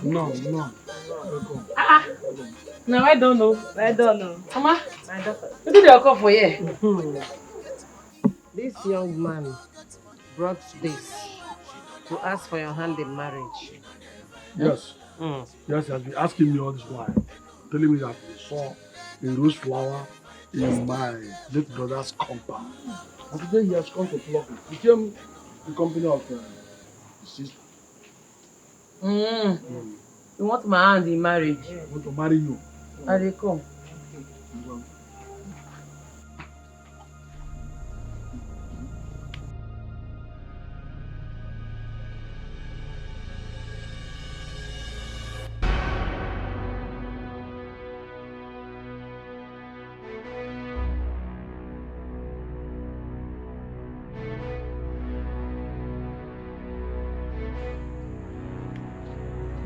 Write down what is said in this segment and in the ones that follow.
No, no. No, I don't know. I don't know. Mama, My daughter. what did they come for here? This young man brought this to ask for your hand in marriage. Yes. Mm. Yes, he has been asking me all this while. Telling me that he saw a rose flower in my late brother's compound. And today he has come to pluck it. He came in company of his sister. You want my hand in marriage? I want to marry you. I dey come.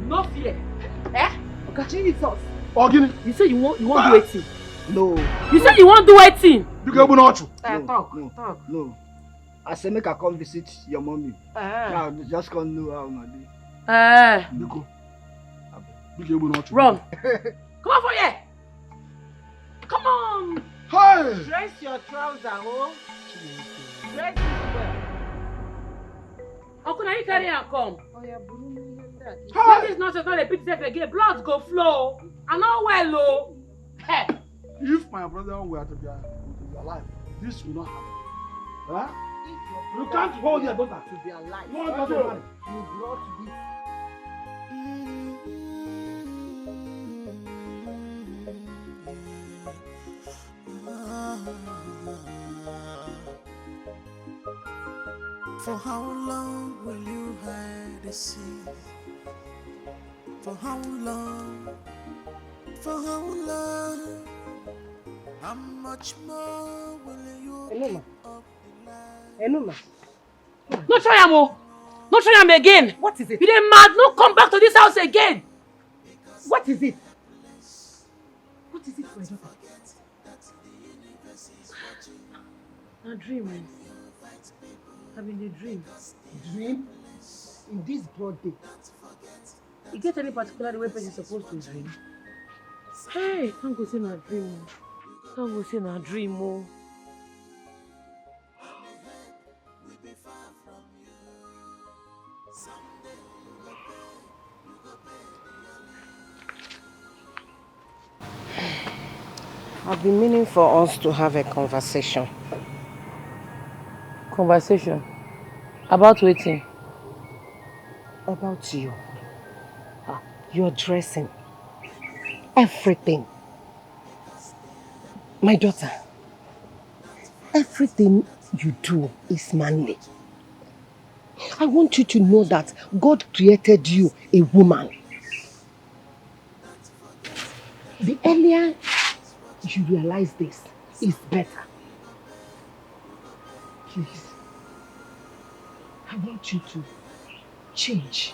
No fear. Eh? Okay. Jesus. Ogini. You say you won't do anything. No. You say you won't do anything. You can not you. Talk. No. I say make I come visit your mommy. Now just come know how una dey. Biko. Biko not you. Run. Come on for here. Come on. Hey. Dress your trouser, oh. Dress it well. How can I carry and come? Oh, yeah, Hey. This is not repeat itself again. Blood go flow. I know well, oh. Hey. If my brother were to be alive, this will not happen. Huh? You can't hold your daughter to be alive. You want to marry? You brought this. For how long will you hide the sea? For how long? For how long? How much more will you ENUMA. up the line? ENUMA. No try am, oh. No try am again. What is it? You dey mad. No come back to this house again. What is it? What is it, my daughter? A dream, man. I'm in a dream. Dream? In this broad day? You get any particular way person supposed to dream? Hey, can't go say na dream. Can't go say na dream, oh. I've been meaning for us to have a conversation. Conversation? About waiting? About you. Your dressing. Everything. My daughter, everything you do is manly. I want you to know that God created you a woman. The earlier you realize this, is better. Please, I want you to change.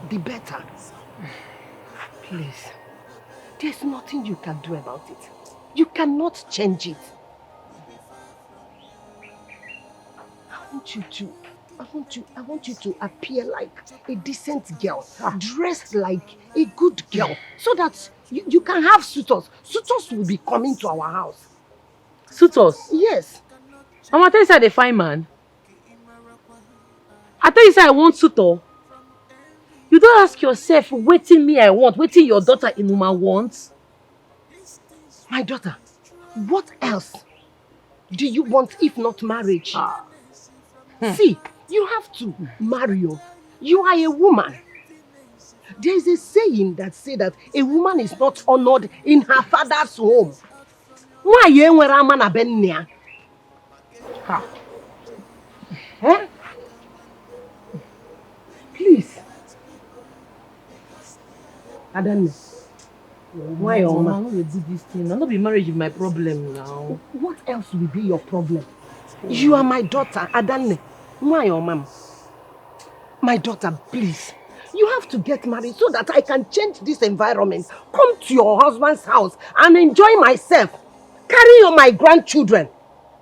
Be better. Please. There's nothing you can do about it. You cannot change it. I want you to appear like a decent girl, dressed like a good girl, so that you can have suitors. Suitors will be coming to our house. Suitors? Yes. Mama, tell you say I dey find man. I tell you say I want suitor. You don't ask yourself, wetin me I want, wetin your daughter ENUMA wants. My daughter, what else do you want if not marriage? See, you have to marry you. You are a woman. There is a saying that says that a woman is not honored in her father's home. Why you ain't a man abenya? Eh? Please. Adanne. Why your mama? Mama, no do this thing. I'll not be marriage is my problem now. What else will be your problem? You are my daughter, Adanne. Why your mom? My daughter, please. You have to get married so that I can change this environment. Come to your husband's house and enjoy myself. Carry on my grandchildren.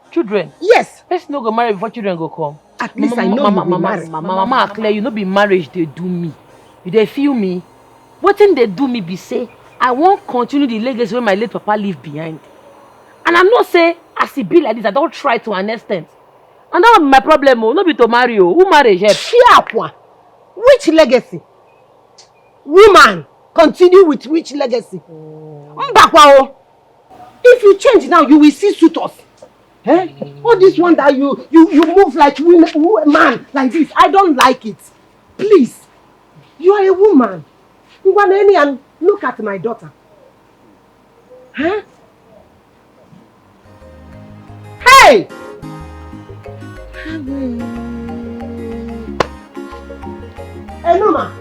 Children? Yes. Let's not go marry before children go come. At least I know you will marry. Mama, clear you no be marriage they do me. You dey feel me? Wetin dey do me be say I won't continue the legacy wey my late papa leave behind. And I'm not say as e be like this, I don't try to an extent. And that one be my problem, no be to marry o. Who marry help? Chiakwa, which legacy? Woman, continue with which legacy? Mbakwa o. If you change now, you will see suitors. Eh? All this one that you move like man like this, I don't like it. Please, you are a woman. Ngwaneni, and look at my daughter. Huh? Hey! ENUMA.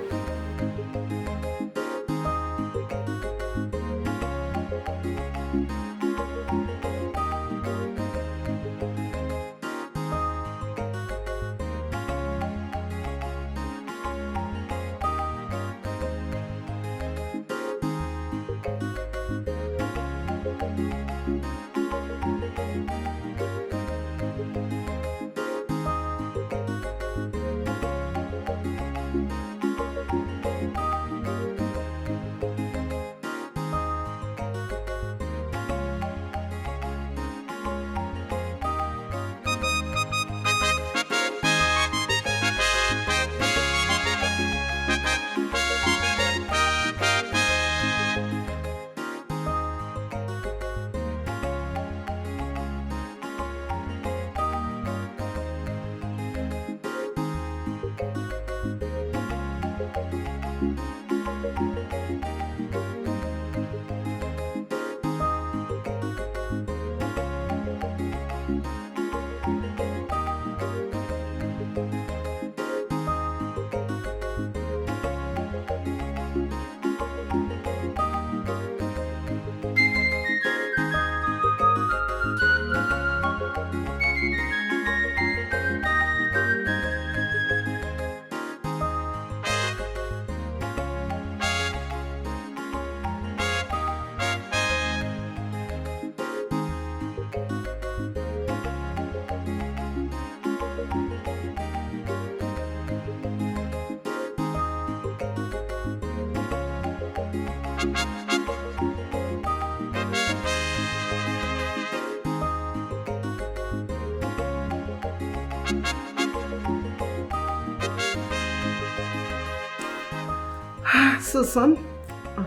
So, son,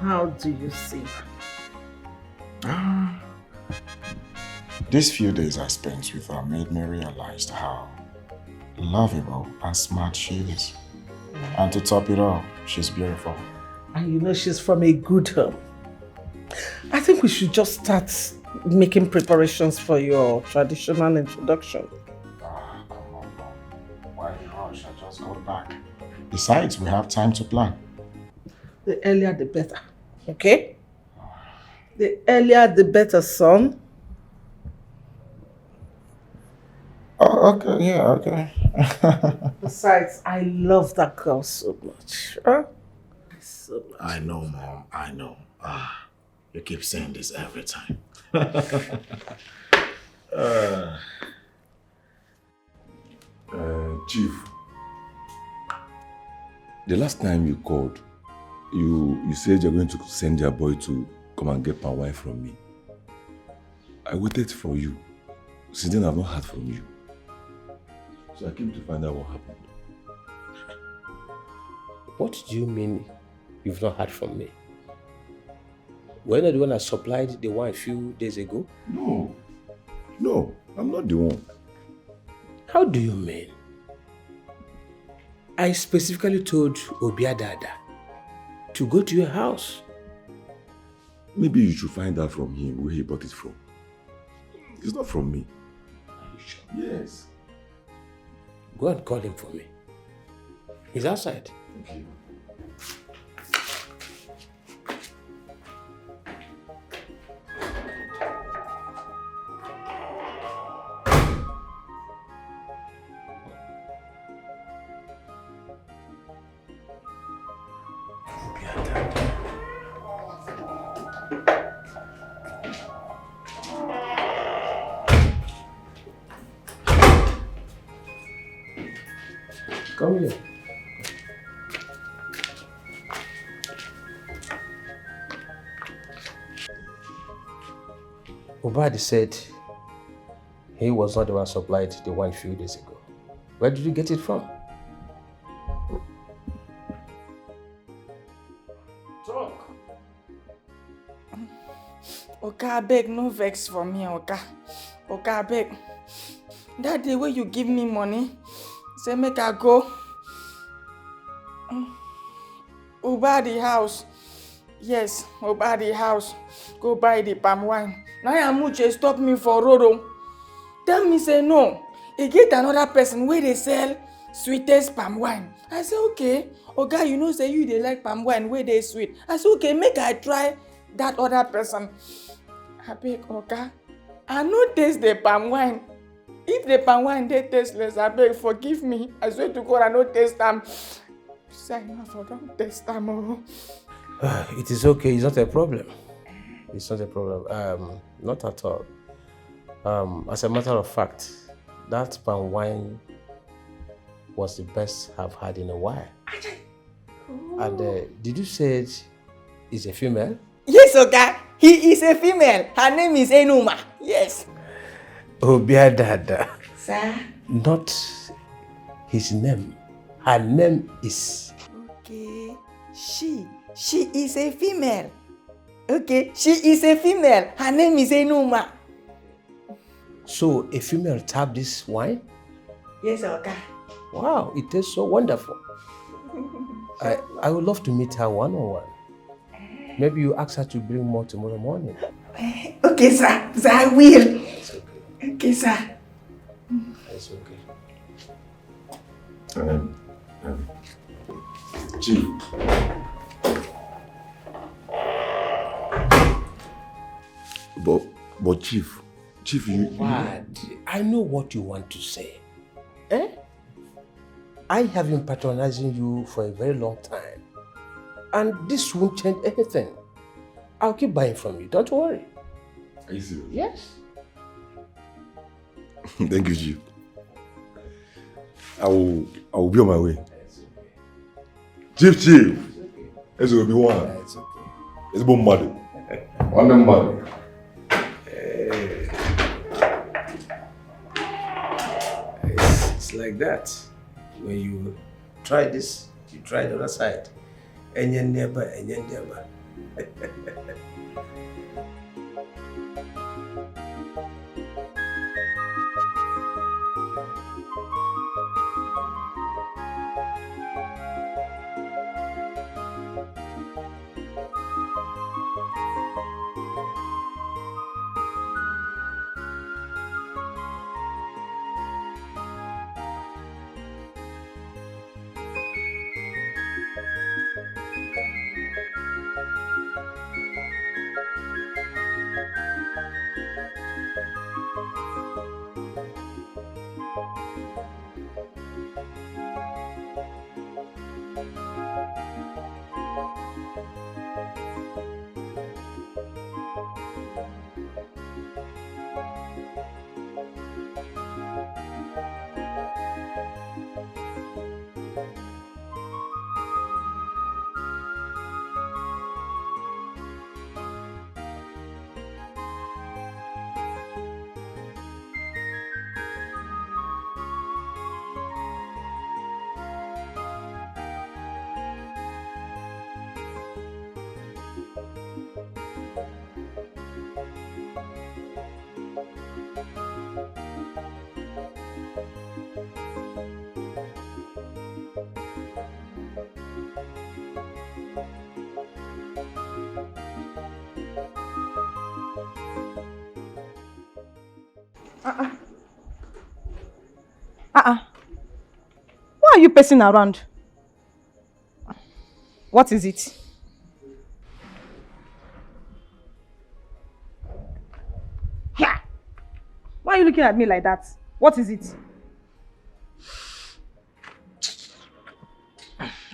how do you see? These few days I spent with her made me realize how lovable and smart she is. And to top it all, she's beautiful. And you know she's from a good home. I think we should just start making preparations for your traditional introduction. Come on, Mom. Why the rush? I just got back. Besides, we have time to plan. The earlier the better, okay? The earlier the better, son. Oh, okay, yeah, okay. Besides, I love that girl so much. Huh? So much. I know, Mom, I know. You keep saying this every time. Chief, the last time you called, you said you're going to send your boy to come and get my wife from me. I waited for you. Since then, I've not heard from you. So I came to find out what happened. What do you mean you've not heard from me? Were you not the one that supplied the wine a few days ago? No, I'm not the one. How do you mean? I specifically told Obiadada to go to your house. Maybe you should find out from him where he bought it from. It's not from me. Are you sure? Yes. Go and call him for me. He's outside. Okay. Come here. Obadi said he was not the one supplied the wine few days ago. Where did you get it from? Talk. Oga, abeg, no vex for me, Oga. Oga, abeg. That day when you give me money, say make I go Obadi house. Yes, Obadi house. Go buy the palm wine. Now Amuche stop me for road. Tell me say no. He get another person where they sell sweetest palm wine. I say okay. Oga, you know say you they like palm wine where they sweet. I say okay, make I try that other person. Abeg, Oga, I no taste the palm wine. If the palm wine they tasteless, abeg forgive me. I swear to God I no taste them. Say no, I don't taste them. Oh. It is okay. It's not a problem. It's not a problem. Not at all. As a matter of fact, that palm wine was the best I've had in a while. Oh. And did you say it's a female? Yes, Oga. He is a female. Her name is ENUMA. Yes. Oh, Dada. Sir? Not his name. Her name is... Okay. She is a female. Okay, she is a female. Her name is ENUMA. So, a female tapped this wine? Yes, Oga. Wow, it tastes so wonderful. I would love to meet her one-on-one. Maybe you ask her to bring more tomorrow morning. Okay, sir. Sir, I will. It's okay. Okay, sir. It's okay. Chief. But Chief, you... What? I know what you want to say. Eh? I have been patronizing you for a very long time. And this won't change anything. I'll keep buying from you, don't worry. Are you serious? Yes. Thank you, Chief. I will be on my way. Chief. It's going to be one. It's okay. It's about mother. One mother. It's like that. When you try this, you try the other side. And your neighbor. Why are you pacing around? What is it? Yeah. Why are you looking at me like that? What is it?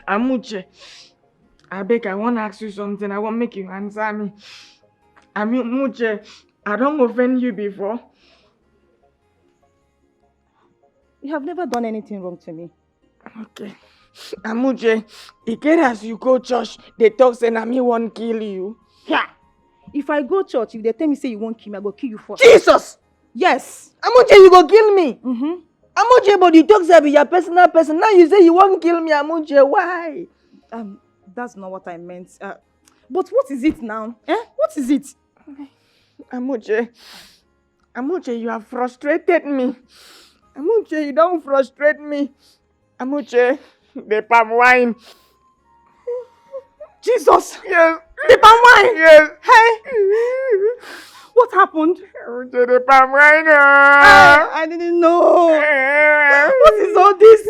Amuche, abeg, I want to ask you something. I want to make you answer me. Amuche, I don't offend you before. You have never done anything wrong to me. Okay. Amuche, e get as you go church, they talk say na me wan kill you. Yeah. If I go church, if they tell me say you won't kill me, I go kill you first. Jesus! Yes. Amuche, you go kill me. Mm-hmm. Amuche, but you talk say be your personal person. Now you say you won't kill me, Amuche. Why? That's not what I meant. But what is it now? What is it? Amuche, you have frustrated me. Amuche, you don't frustrate me. Amuche, the palm wine. Jesus! Yes. The palm wine! Yes. Hey! What happened? Amuche, the palm wine. I didn't know. What is all this?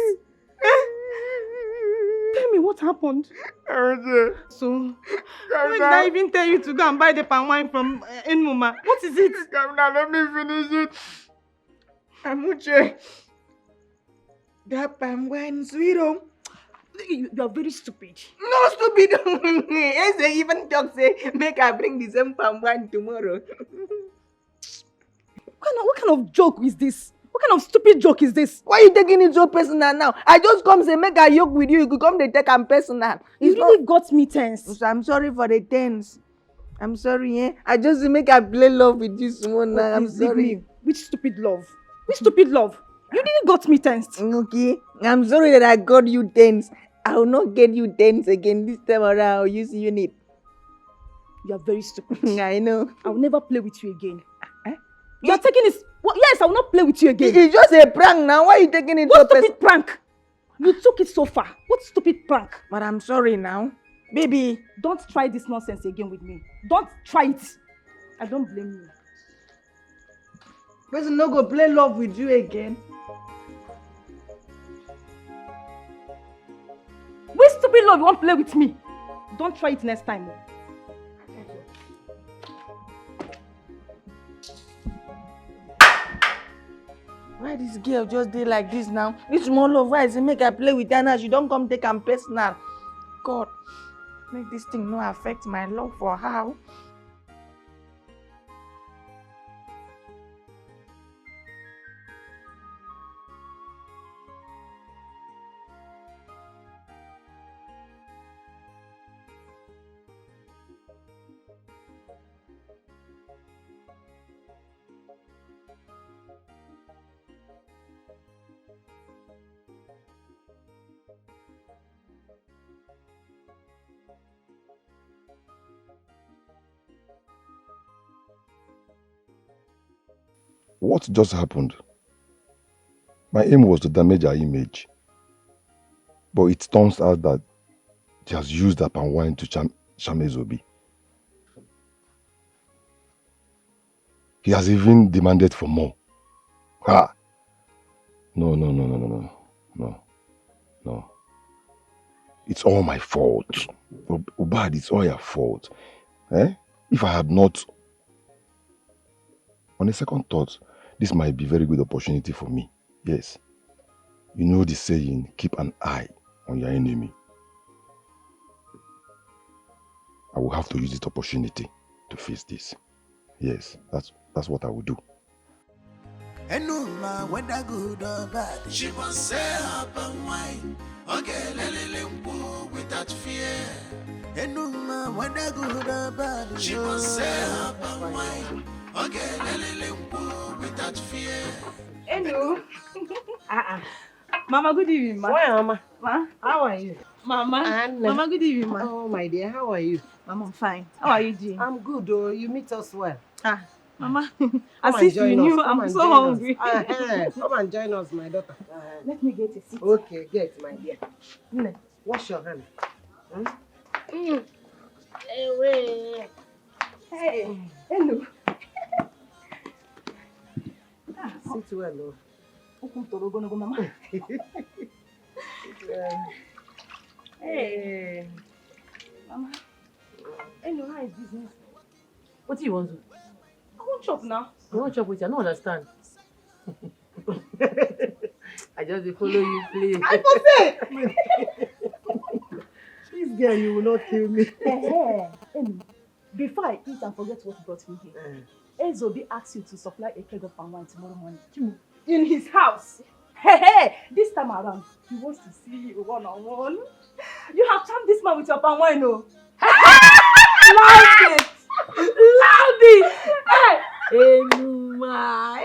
Tell me what happened. Amuche. So, why did I even tell you to go and buy the palm wine from ENUMA? What is it? Come now, let me finish it. Amuche, that palm wine sweet. You are very stupid. No stupid. Yes, they even talk say, make I bring the same palm wine tomorrow. What kind of joke is this? What kind of stupid joke is this? Why are you taking it so personal now? I just come say make a joke with you. You could come to take am personal. You really got me tense. So I'm sorry for the tense. I'm sorry, eh? I just make I play love with you someone now. I'm sorry. Which stupid love? Which stupid love? You really got me tensed. Okay. I'm sorry that I got you tense. I will not get you tense again this time around. I'll use unit. You are very stupid. I know. I will never play with you again. You are taking this. Well, yes, I will not play with you again. It's just a prank now. Why are you taking it What so stupid prank? You took it so far. What stupid prank? But I'm sorry now. Baby. Don't try this nonsense again with me. Don't try it. I don't blame you. Person no go play love with you again. Which stupid love you won't play with me? Don't try it next time. Why this girl just did like this now? This small love, why is it make her play with her now? She don't come take am personal. God, make this thing no affect my love for her. What just happened? My aim was to damage her image. But it turns out that she has used her palm wine to shame Zobi. He has even demanded for more. Ha! No. It's all my fault. Ubad, it's all your fault. If I had not... On a second thought, this might be a very good opportunity for me. Yes. You know the saying, keep an eye on your enemy. I will have to use this opportunity to face this. Yes, that's what I will do. ENUMA, whether good or bad, she must say up and wine. Okay, without fear. ENUMA, whether good or bad, she must say up and wine. Okay, without fear. Hello. Mama, good evening, ma. Why, Mama? Ma? How are you? Mama. Mama, good evening, ma. Oh, my dear, how are you? Mama, I'm fine. How are you doing? I'm good, oh. You meet us well. Mama, As if you knew, I'm so hungry. Come and join us, my daughter. Let me get a seat. Okay, get, my dear. Wash your hand. Hey, hello. Sit well, oh. Mama. Hey. Mama. Hello, how is business? What do you want to? I want chop now. You want chop with you? I don't understand. I just dey follow you play. I for say. This girl, you will not kill me. Before I eat and forget what brought me here, Ezobi asked you to supply a keg of palm wine tomorrow morning. In his house. This time around, he wants to see you one-on-one. You have charmed this man with your palm wine, no? Like it! Enuma,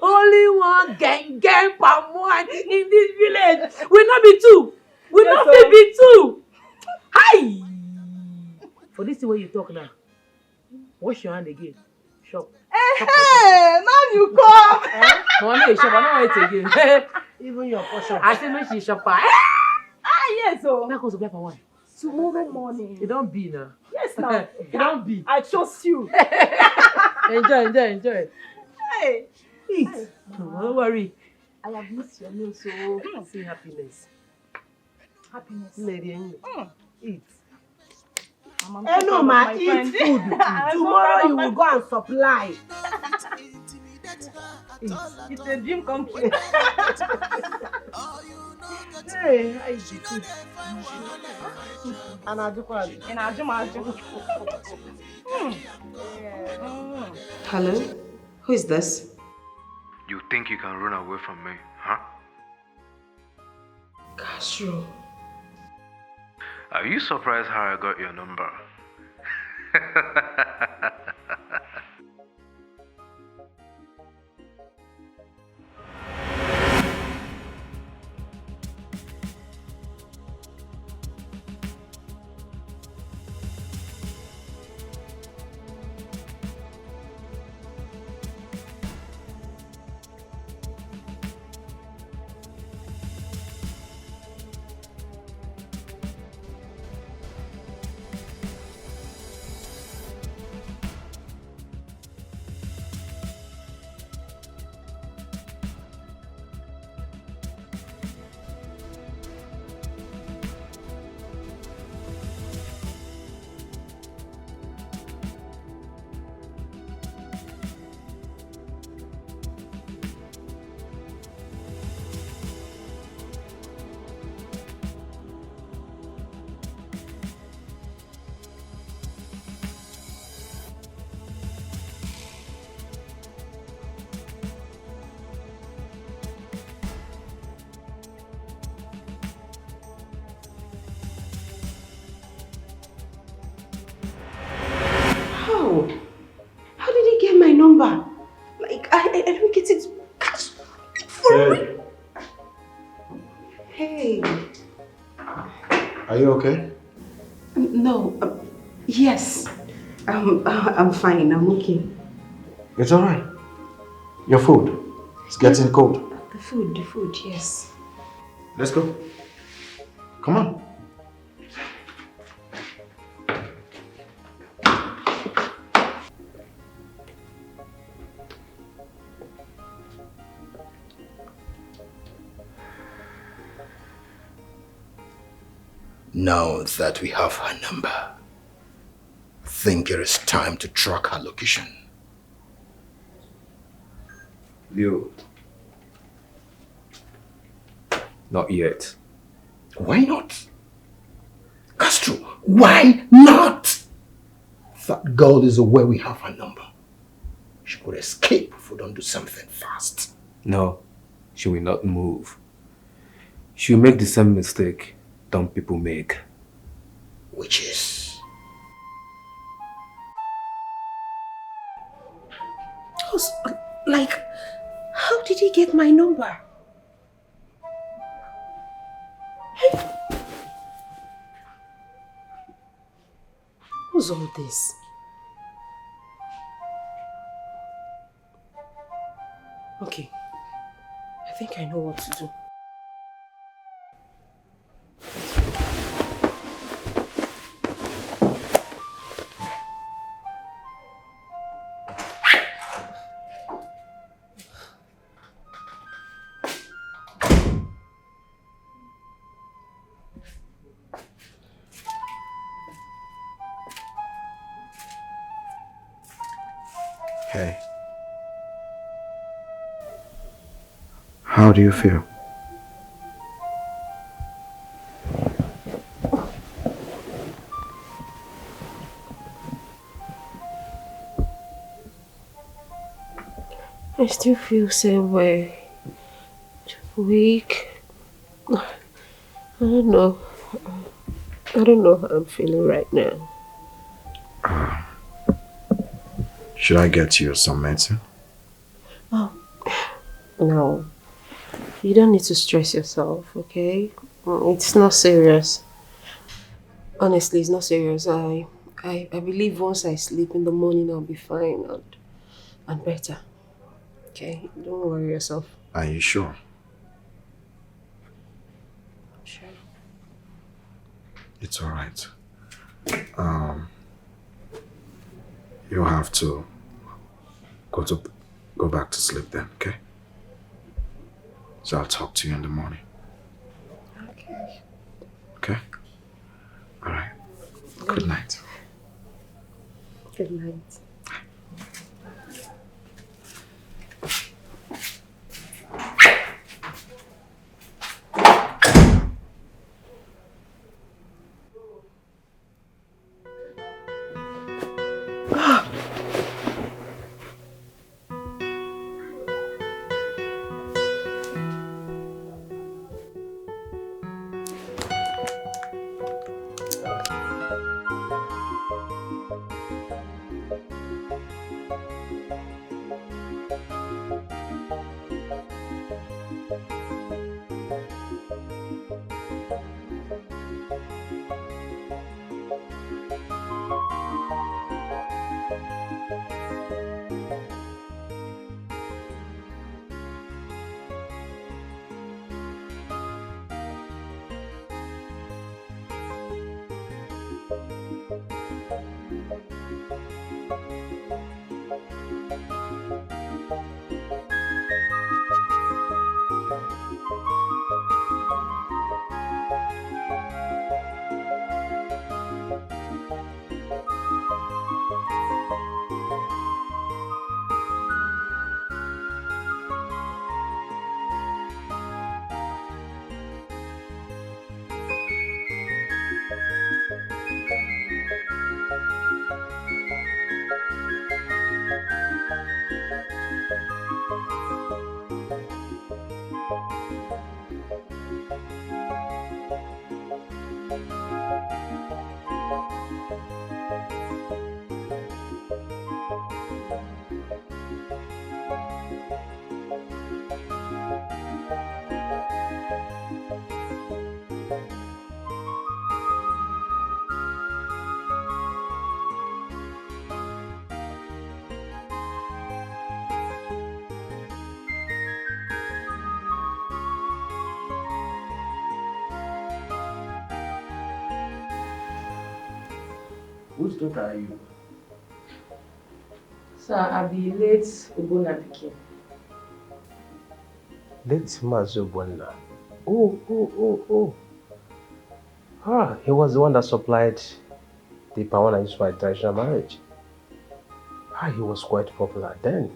only one gang palm wine in this village. We not be two. We not be two. Hi. For this thing where you talk now, wash your hand again. Shop. Hey, now you come. Money shop. I don't want it again. Even your portion. I say no, she shop. Yes, oh. Now goes to buy for one. Tomorrow morning. It don't be now. Yes, now. It don't be. I trust you. Enjoy. Hey. Eat. Don't worry. I have missed your meal, so See happiness. happiness. Lady, eat. Enuma, eat food. Tomorrow you will go and supply. It's a dream come true. Hey, I eat food. And I'll do what? And I'll do. Hello? Who is this? You think you can run away from me, huh? Castro. Are you surprised how I got your number? How did he get my number? Like, I don't get it. Hey. Hey. Are you okay? No. Yes. I'm fine. I'm okay. It's alright. Your food. It's getting cold. The food, yes. Let's go. Come on. Now that we have her number, I think it is time to track her location. Leo. Not yet. Why not? Castro, why not? That girl is aware we have her number. She could escape if we don't do something fast. No, she will not move. She will make the same mistake dumb people make. Which is? Like, how did he get my number? What's all this? Okay, I think I know what to do. Hey. How do you feel? I still feel same way. Weak. I don't know. I don't know how I'm feeling right now. Should I get you some medicine? Oh, no. You don't need to stress yourself, okay? It's not serious. Honestly, it's not serious. I believe once I sleep in the morning, I'll be fine and better. Okay? Don't worry yourself. Are you sure? Sure. It's alright. You have to go back to sleep then, okay? So I'll talk to you in the morning. Okay. Okay? Alright. Good night. Good night. Whose daughter are you? Sir, I be late Ubona Pikin. Late Mazubwana. Oh. Ah, he was the one that supplied the power I used for my traditional marriage. Ah, he was quite popular then.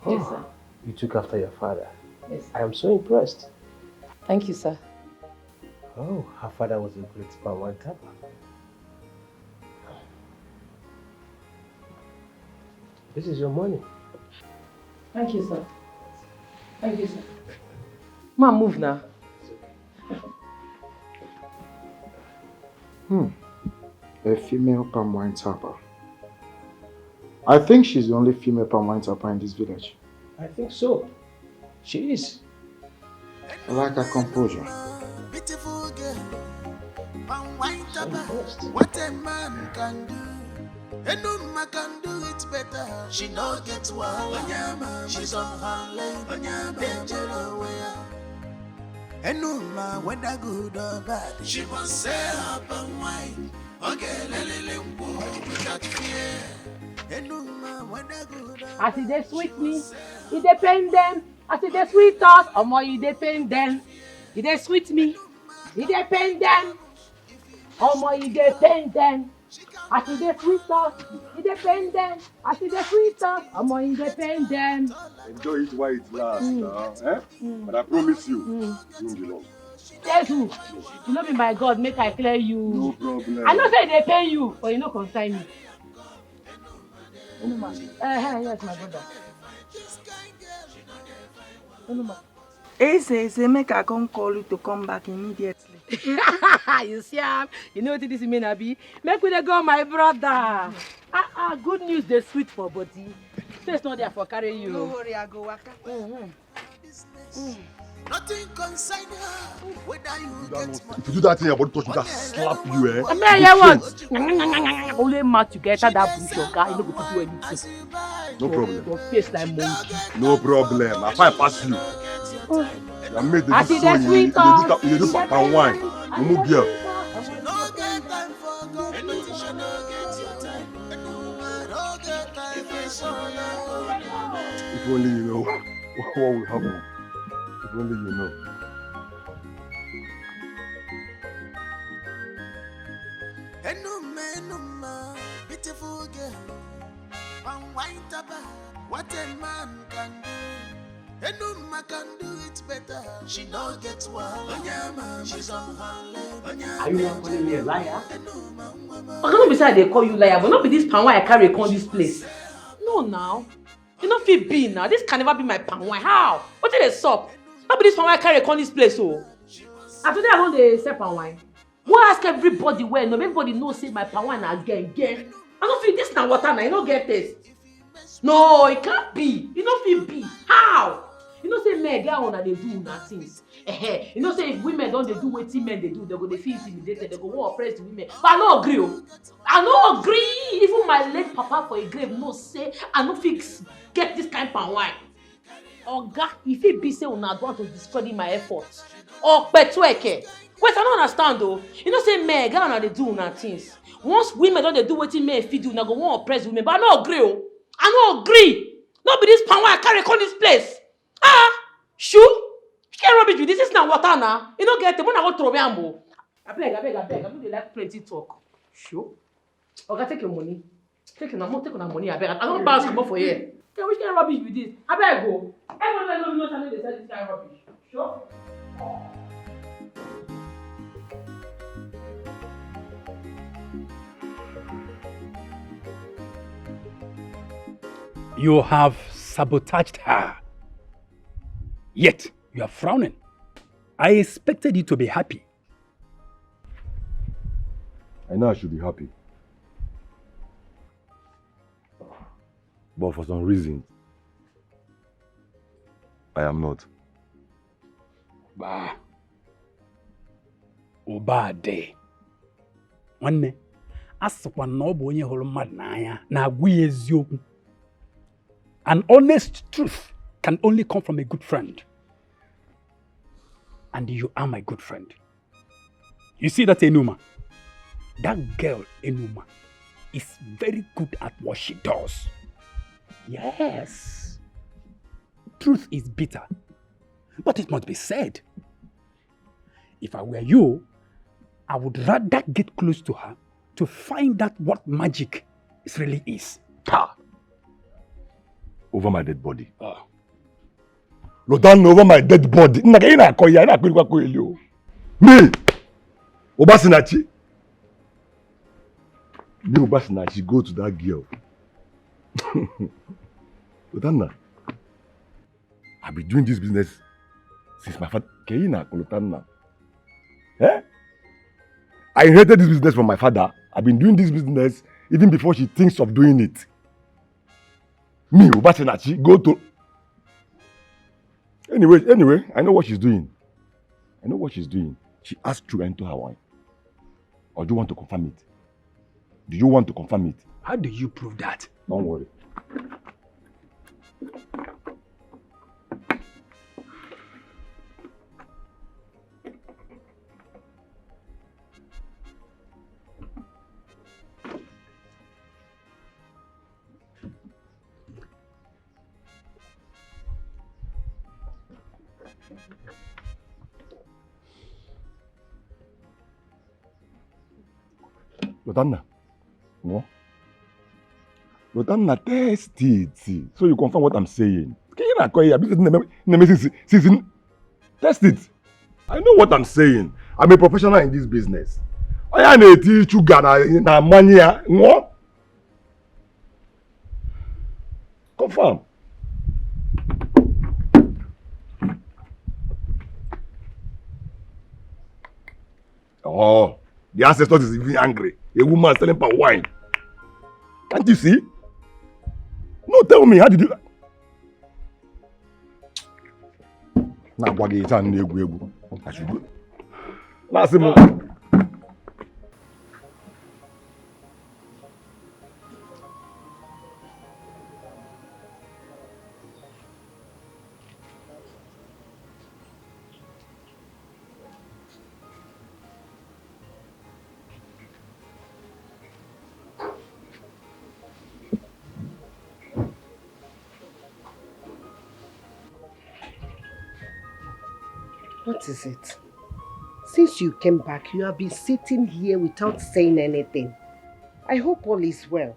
Yes, sir. You took after your father. Yes. I am so impressed. Thank you, sir. Oh, her father was a great power tapper. This is your money. Thank you, sir. Thank you, sir. Ma, move now. A female palm wine tapper. I think she's the only female palm wine tapper in this village. I think so. She is. I like her composure. Beautiful girl, palm wine tapper. What a man can do. ENUMA can do it better. She no get wild. She's on her lane. Danger away. ENUMA whether good or bad. She must say up and wine. Okay, without fear. ENUMA whether good or As it dey sweet me, it dey pain them. As it dey sweet us, omo, it dey pain them. It dey sweet me, it dey pain them. Omo, it dey pain them. As it dey sweet us, it dey pain them. As it dey sweet us, omo, it dey pain them. Enjoy it while it lasts now, eh? But I promise you, you won't be long. Jesus, you no be my God, make I clear you. No problem. I know say they pay you, but you no concern me. ENUMA. Yes, my brother. ENUMA. Say make I come call you to come back immediately. You see, you know what this mean, Abi? Make we dey go, my brother. Good news, they sweet for body. Face not there for carrying you. No worry, I go waka. Nothing concern her, whether you get money. If you do that thing, your body touch me, just slap you, eh? I mean, yeah, what? Only match together that bush your guy, you know what to do anything. No problem. Your face like monkey. No problem. I find pass you. I made the I see the sweet talk. You do papa wine. Mumu girl. If only you know what will happen. If only you know. Enuma, beautiful girl. What a man can do. Enuma can do it better. She no gets one. She's on her leg. Are you not calling me a liar? I don't be say they call you liar, but not be this pan why I carry on this place. No, now. You don't feel be now. This can never be my pan wine. How? What did they stop? Not be this pan why I carry on this place, oh. After that, I don't they sell pan wine. Why ask everybody where? No, everybody knows say my pan wine again. I don't feel this now water now. You don't get this. No, it can't be. You don't feel be. How? You know say men get on and they do nothing. You know say if women don't they do what men they do, they go they feel intimidated, they go want oppress the women. But I don't agree. I don't agree. Even my late papa for a grave no say I no fix get this kind of wine. Oga, if it be say una want to discredit my efforts. Or petweke. Wait, I don't understand though. You know say men get on and they do nothing. Once women don't they do what men fit do, they go want oppress women. But I don't agree. I don't agree. Not be this pan wine I carry on this place. Shoo? You can't rubbish you. This is not water now. You don't get it. When I go throw me, I beg. I don't like plenty talk. Shoo? Okay, take your money. Take your money. I beg. I don't bounce come for here. Okay, which kind of rubbish with this? I beg go. Everyone knows how they sell this kind of rubbish. Sure? You have sabotaged her. Yet, you are frowning. I expected you to be happy. I know I should be happy. But for some reason, I am not. Bah. Obade. Wanne, asakwa na obo onye huru mmadu n'anya na agwa ya eziokwu. An honest truth can only come from a good friend. And you are my good friend. You see that ENUMA? That girl, ENUMA, is very good at what she does. Yes. Truth is bitter, but it must be said. If I were you, I would rather get close to her to find out what magic really is. Ha! Over my dead body. Lodan over my dead body. Me! Obasinachi. Me Obasinachi go to that girl. Lotanna. I've been doing this business since my father. Lotanna. Eh? I inherited this business from my father. I've been doing this business even before she thinks of doing it. Me, Obasinachi, go to... Anyway, I know what she's doing. She asked to enter her wine. Or do you want to confirm it? Do you want to confirm it? How do you prove that? Don't worry. Lotanna, no? Lotanna, test it. So you confirm what I'm saying. Test it. I know what I'm saying. I'm a professional in this business. I am a teacher, na money, no? Confirm. Oh, the ancestors is even angry. A woman selling palm wine. Can't you see? No, tell me, how did you... Now, what is it? I should go. Last month. What is it? Since you came back, you have been sitting here without saying anything. I hope all is well.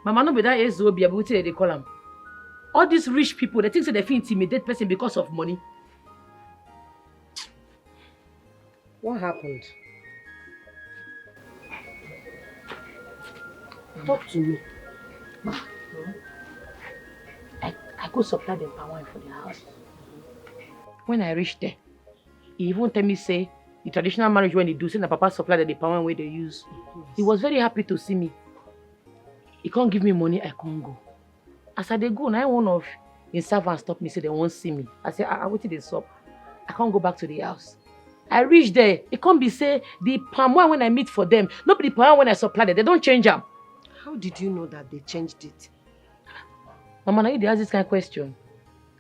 Mama, no be that Ezobia, but they call them. All these rich people, they think that they feel intimidate person because of money. What happened? Talk to me. Ma, I go supply them palm wine for the house. When I reached there, he even tell me say the traditional marriage when they do, say the papa supply the palm wine where they use. He was very happy to see me. He can't give me money, I can't go. As I dey go, now one of his servants stop me, say they won't see me. I say, I waited this up. I can't go back to the house. I reach there, it can't be say the palm wine when I meet for them, not the palm wine when I supply them. They don't change them. How did you know that they changed it? Mama, now you ask this kind of question.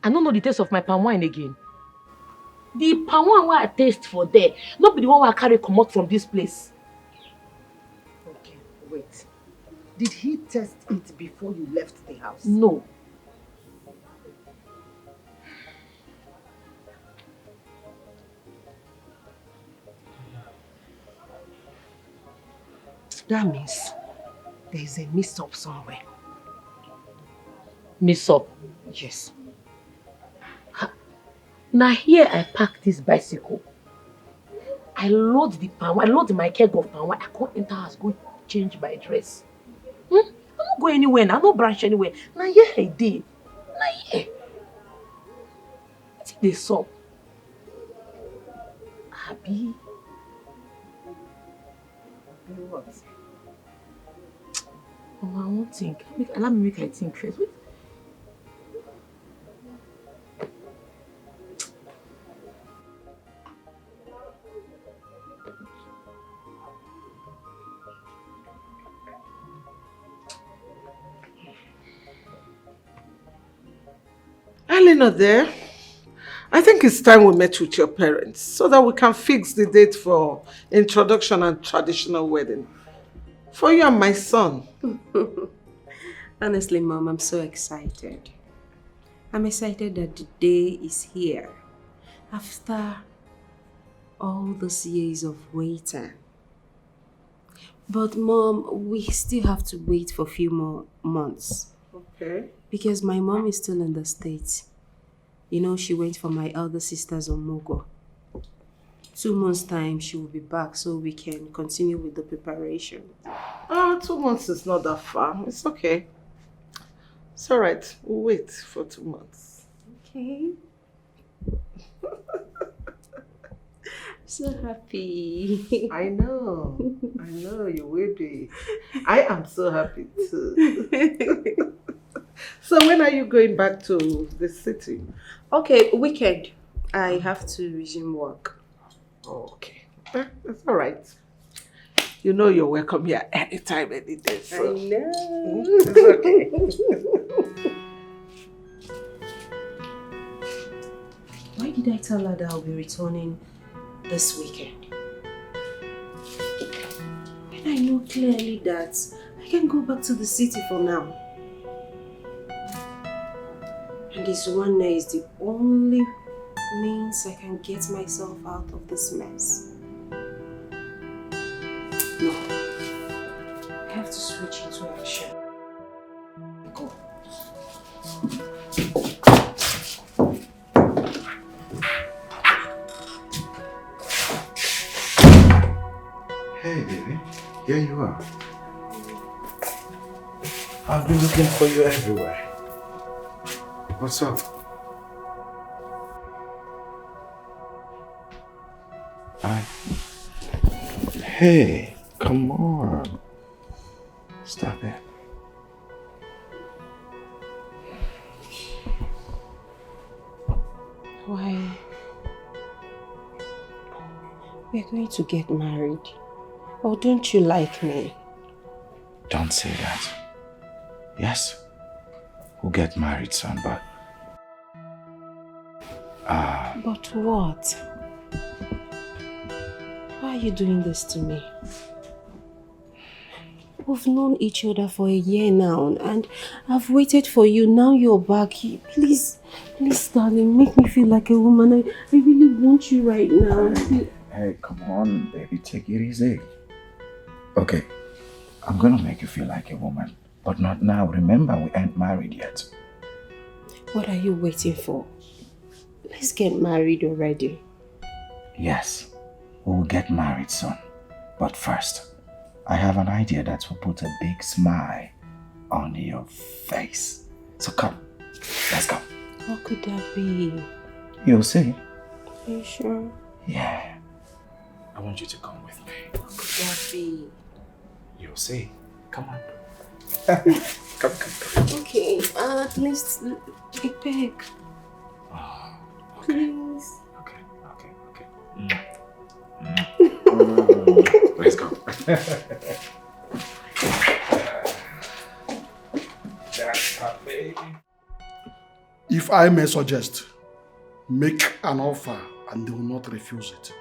I don't know the taste of my palm wine again. The palm wine where I taste for there, not be the one where I carry come out from this place. Okay, wait. Did he test it before you left the house? No. That means there is a mix-up somewhere. Mix-up? Yes. Now here I park this bicycle. I load the palm wine, I load my keg of palm wine. I can't enter house, go change my dress. I don't go anywhere, I don't branch anywhere. Now here I did. Now here. I think they saw. Abi. What? Oh, I won't think. Allow me make I think first. Wait. Eleanor there. I think it's time we met with your parents so that we can fix the date for introduction and traditional wedding. For you and my son. Honestly, Mom, I'm so excited. I'm excited that the day is here. After all those years of waiting. But Mom, we still have to wait for a few more months. Okay. Because my mom is still in the States. You know, she went for my elder sister's Omogo. 2 months' time, she will be back so we can continue with the preparation. 2 months is not that far. It's okay. It's all right. We'll wait for 2 months. Okay. So happy. I know you will be. I am so happy too. So when are you going back to the city? Okay, weekend. I have to resume work. Oh, okay. That's all right. You know you're welcome here anytime, any day. So. I know. It's okay. Why did I tell her that I'll be returning this weekend? When I know clearly that I can go back to the city for now. And this one day is the only means I can get myself out of this mess. No. I have to switch into action. Go. Hey, baby. Here you are. I've been looking for you everywhere. What's up? Hey, come on. Stop it. Why? We're going to get married. Oh, don't you like me? Don't say that. Yes, we'll get married soon, but... But what? Why are you doing this to me? We've known each other for a year now, and I've waited for you. Now you're back. Please, darling, make me feel like a woman. I really want you right now. Hey, come on, baby, take it easy. Okay, I'm gonna make you feel like a woman, but not now. Remember, we ain't married yet. What are you waiting for? Let's get married already. Yes, we will get married soon. But first, I have an idea that will put a big smile on your face. So come, let's go. What could that be? You'll see. Are you sure? Yeah. I want you to come with me. What could that be? You'll see. Come on. Come. Okay, at least a peg. Please. Okay. Let's go. If I may suggest, make an offer and they will not refuse it.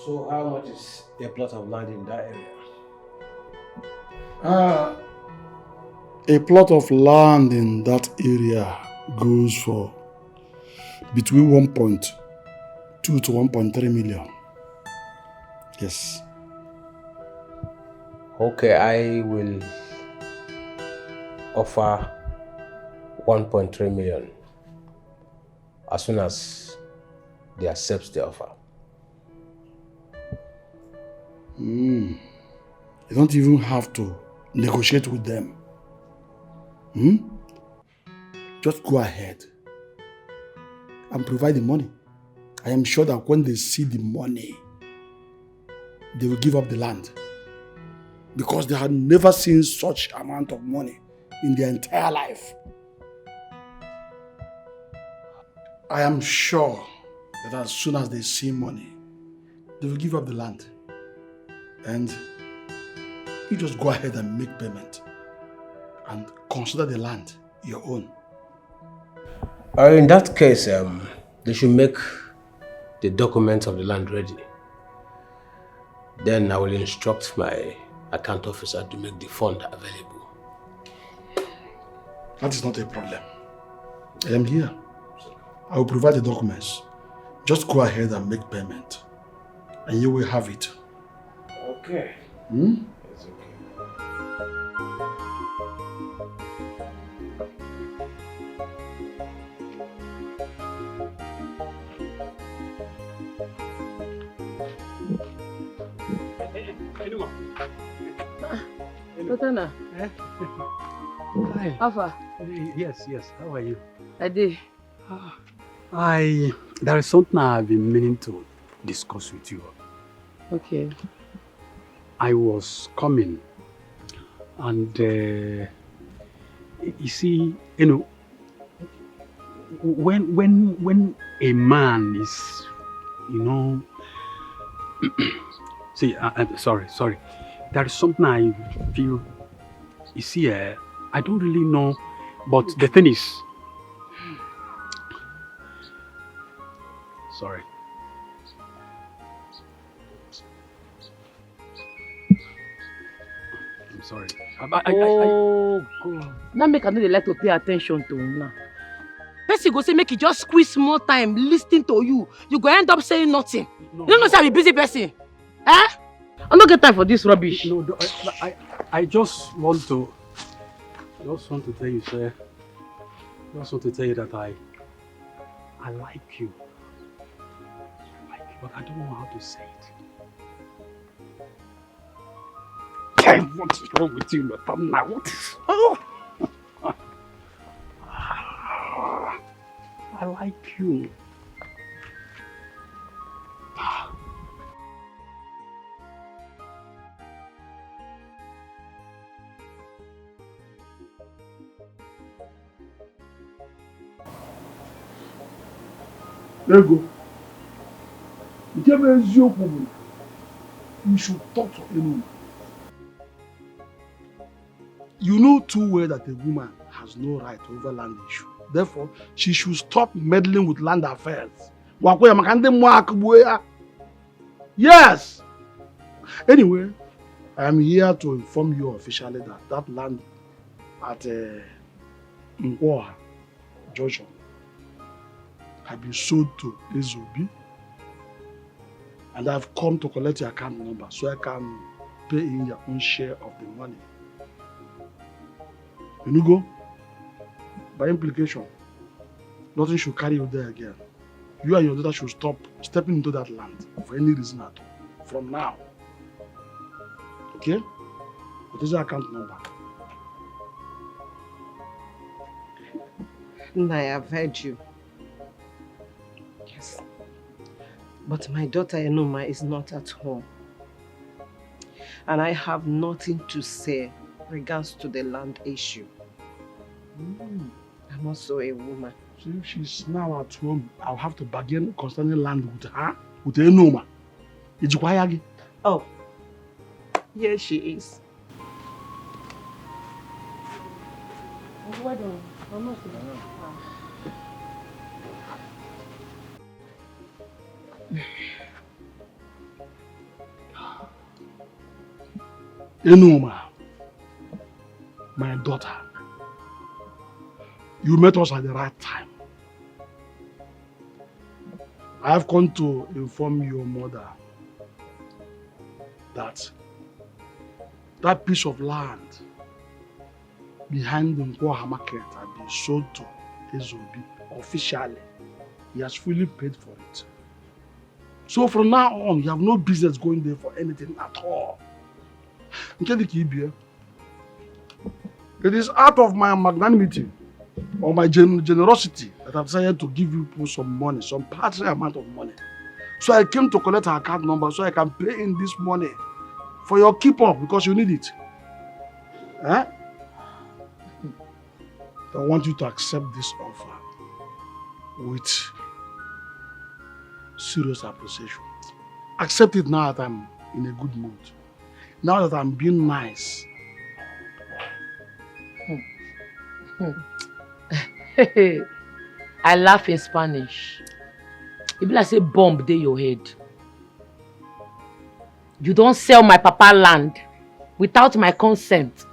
So how much is a plot of land in that area? A plot of land in that area goes for between 1.2 to 1.3 million. Yes. Okay, I will offer 1.3 million as soon as they accept the offer. You don't even have to negotiate with them. Just go ahead and provide the money. I am sure that when they see the money, they will give up the land. Because they had never seen such amount of money in their entire life. I am sure that as soon as they see money, they will give up the land. And you just go ahead and make payment and consider the land your own. In that case, they should make the documents of the land ready. Then I will instruct my account officer to make the fund available. That is not a problem. I am here. I will provide the documents. Just go ahead and make payment. And you will have it. Okay. It's okay. ENUMA. Totana. Hi. Alpha. Yes. How are you? I did. There is something I've been meaning to discuss with you. Okay. I was coming and you see, when a man is, see, I'm sorry. There is something I feel, you see, I don't really know, but the thing is, sorry. I'm sorry. God. Now make another like to pay attention to him now. Person go say make you just squeeze more time listening to you. You go end up saying nothing. You don't know say I'm a busy person. Eh? I don't get time for this rubbish. No, I just want to tell you, sir. I just want to tell you that I like you. But I don't know how to say it. What is wrong with you, Latamna? What is... Oh! I like you. There you go. You should talk to anyone. You know too well that a woman has no right over land issue. Therefore, she should stop meddling with land affairs. Yes! Anyway, I am here to inform you officially that that land at Nkwoha Junction has been sold to Ezobi, and I've come to collect your account number so I can pay in your own share of the money. You go? By implication, nothing should carry you there again. You and your daughter should stop stepping into that land for any reason at all. From now. Okay? What is your account number? I have heard you. Yes. But my daughter ENUMA is not at home. And I have nothing to say regards to the land issue. I'm also a woman. So if she's now at home, I'll have to bargain concerning land with her, with ENUMA. Oh, here she is. ENUMA, my daughter, you met us at the right time. I have come to inform your mother that that piece of land behind the Nkwoha market has been sold to Ezobi officially. He has fully paid for it. So from now on, you have no business going there for anything at all. It is out of my magnanimity or my generosity that I've decided to give you some money, some paltry amount of money. So I came to collect her account number so I can pay in this money for your keep up because you need it. I want you to accept this offer with serious appreciation. Accept it now that I'm in a good mood. Now that I'm being nice. I laugh in Spanish. It be like say bomb dey your head. You don't sell my papa land without my consent.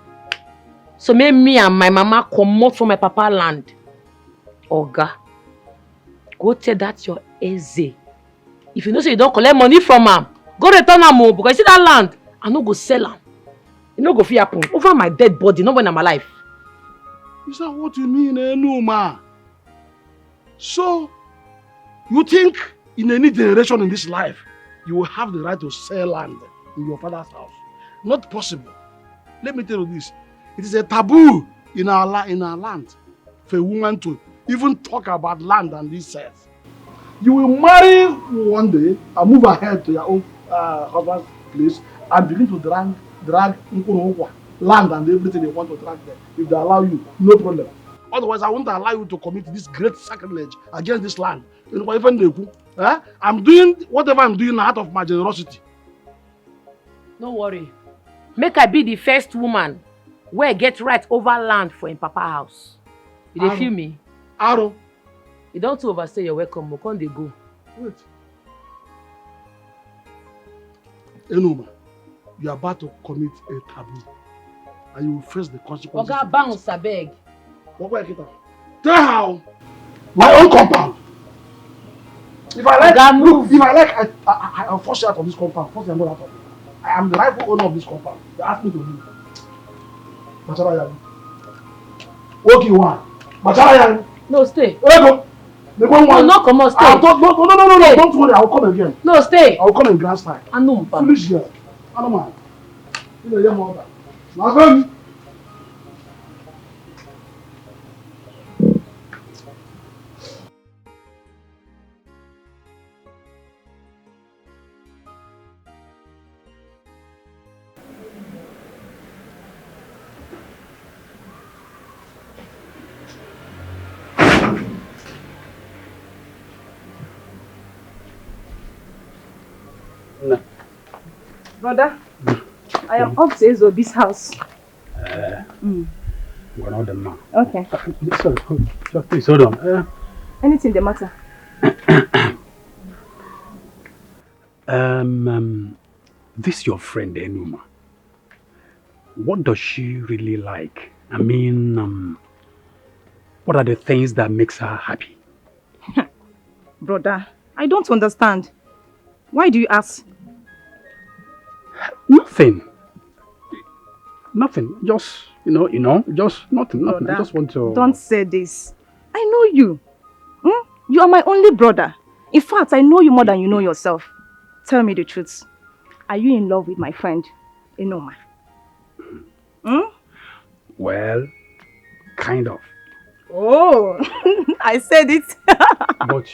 So make me and my mama comot from my papa land. Oga, go tell that your Eze. If you know say you don't collect money from am, go return am o, because you see that land, I no go sell am. It no go fit happen over my dead body, not when I'm alive. Is that what you mean, ENUMA? So, you think in any generation in this life, you will have the right to sell land in your father's house? Not possible. Let me tell you this. It is a taboo in our land for a woman to even talk about land and this says. You will marry one day and move ahead to your own husband's place and begin to drag land and everything they want to drag there. If they allow you, no problem. Otherwise, I won't allow you to commit this great sacrilege against this land. I'm doing whatever I'm doing out of my generosity. No worry. Make I be the first woman where get right over land for in papa house. You dey feel me? Aro. You don't overstay your welcome. We can't dey go. Wait. ENUMA, you are about to commit a taboo. And you will face the consequences. Oga bounce, abeg. Tell how? My own compound. If I like, look, if I like, I'll force you out of this compound. Force you out of it. I am the rightful owner of this compound. They asked me to leave. Machara Yari. What you want? Machara Yari. No, stay. Where go? They go no, no, come on, stay. No, don't worry. I'll come again. No, stay. I'll come in grand style. I know. Foolish girl. I don't mind. You know, your mother. Now come. No. Brother, I am up to Ezobi's house. One of them now. Okay. Sorry, please hold on. Anything the matter? This your friend ENUMA. What does she really like? I mean, what are the things that makes her happy? Brother, I don't understand. Why do you ask? Nothing. Nothing. Just, just nothing. Brother, I just want to... Don't say this. I know you. You are my only brother. In fact, I know you more than you know yourself. Tell me the truth. Are you in love with my friend, ENUMA? Well, kind of. Oh, I said it. But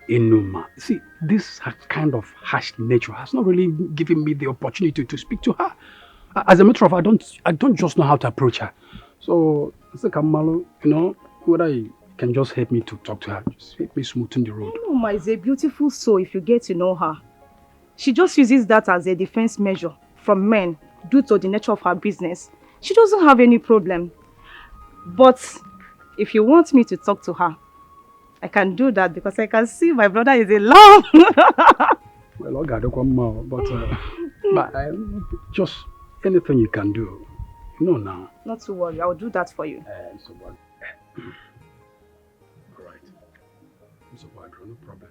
ENUMA. See, this kind of harsh nature has not really given me the opportunity to speak to her. As a matter of fact, I don't just know how to approach her. So, Kamalo, whether you can just help me to talk to her, just help me smoothen the road. ENUMA is a beautiful soul if you get to know her. She just uses that as a defense measure from men due to the nature of her business. She doesn't have any problem. But if you want me to talk to her, I can do that because I can see my brother is in love. Well, I don't come more, but just anything you can do, now. Not to worry, I'll do that for you. All right. No problem.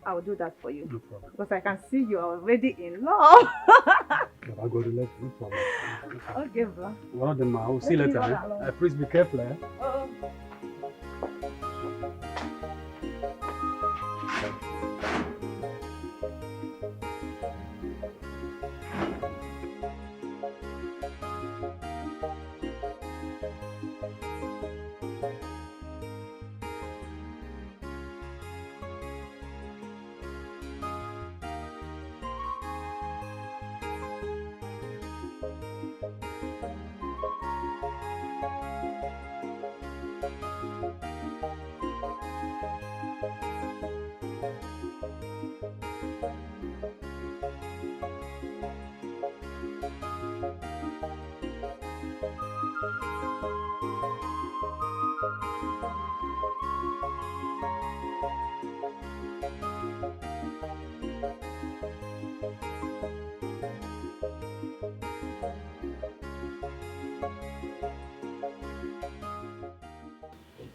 I'll do that for you. No problem. Because I can see you are already in love. I'll go to left, no problem. Okay, bro. One of them, I'll see you later. Please be careful.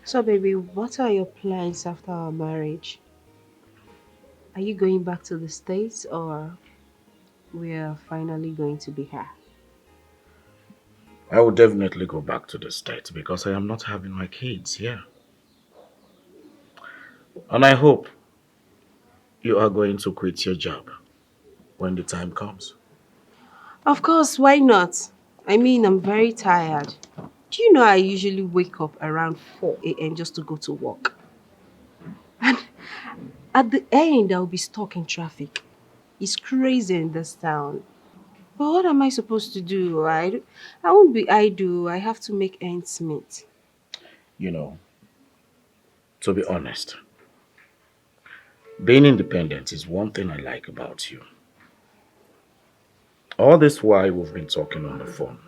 So baby, what are your plans after our marriage? Are you going back to the States or we are finally going to be here? I will definitely go back to the States because I am not having my kids here. And I hope you are going to quit your job when the time comes. Of course, why not? I mean, I'm very tired. Do you know I usually wake up around 4 a.m. just to go to work? And at the end, I'll be stuck in traffic. It's crazy in this town. But what am I supposed to do? I won't be idle. I have to make ends meet. To be honest, being independent is one thing I like about you. All this while we've been talking on the phone,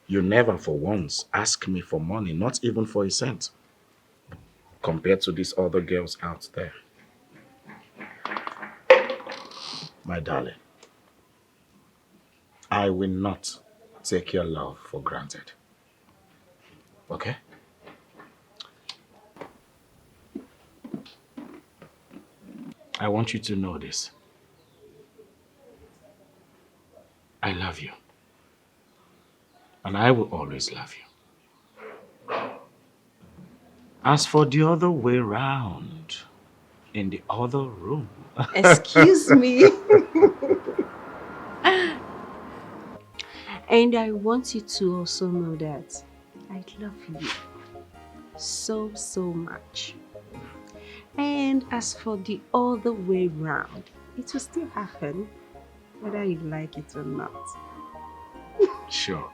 you never for once ask me for money, not even for a cent, compared to these other girls out there. My darling, I will not take your love for granted. Okay? I want you to know this. I love you. And I will always love you. As for the other way round, in the other room. Excuse me. And I want you to also know that I love you so, so much. And as for the other way round, it will still happen, whether you like it or not. Sure.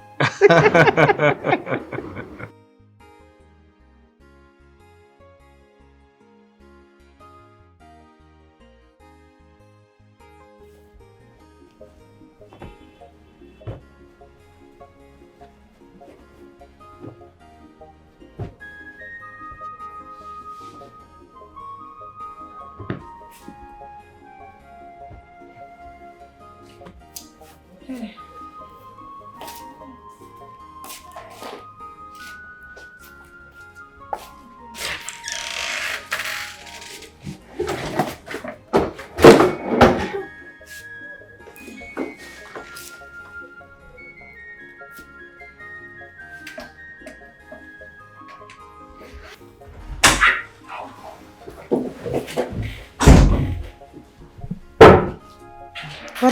What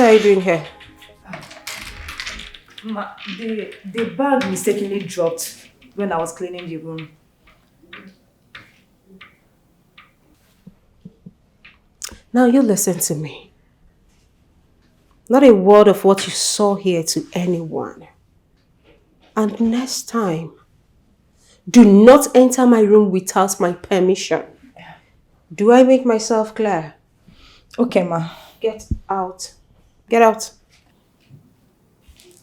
are you doing here? Ma, the bag mistakenly dropped when I was cleaning the room. Now you listen to me. Not a word of what you saw here to anyone. And next time, do not enter my room without my permission. Do I make myself clear? Okay, ma. Get out. Get out.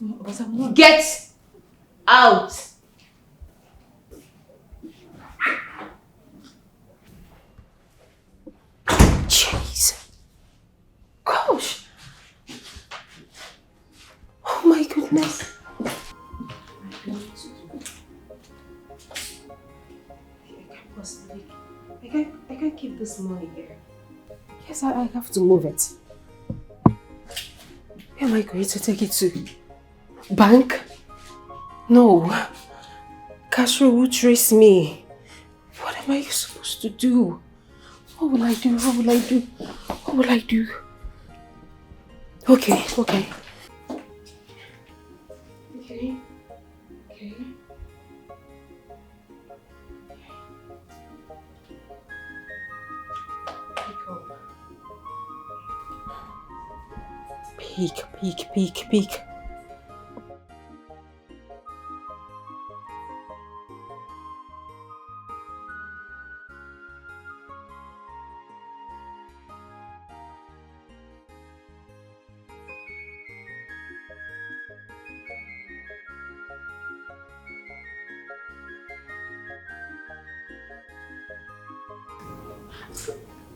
But I'm not. Get out. Jeez. Gosh. Oh my goodness. I can't keep this money here. Yes, I have to move it. Where am I going to take it to? Bank? No. Castro will trace me. What am I supposed to do? What will I do? What will I do? What will I do? Okay. Okay. Peek.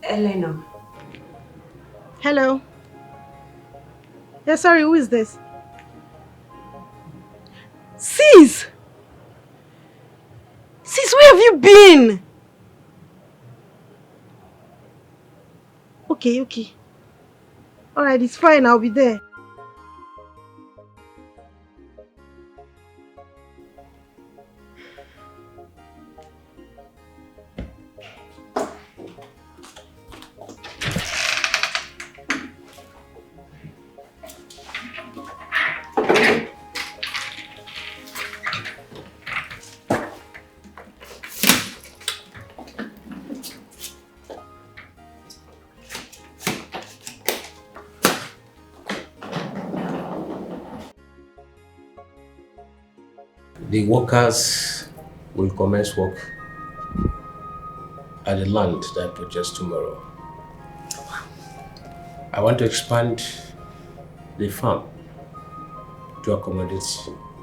Elena. Hello. Yeah, sorry, who is this? Sis! Sis, where have you been? Okay. Alright, it's fine, I'll be there. The workers will commence work at the land that I purchased tomorrow. I want to expand the farm to accommodate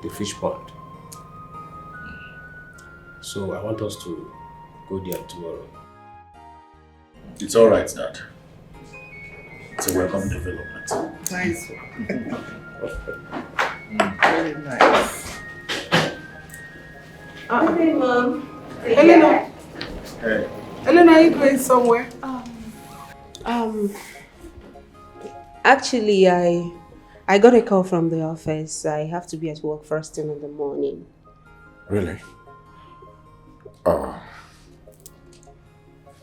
the fish pond. So I want us to go there tomorrow. It's all right, Dad. It's a welcome development. Nice. Very nice. Hey, Mom. Elena. Hey. Elena, are you going somewhere? Actually, I got a call from the office. I have to be at work first thing in the morning. Really?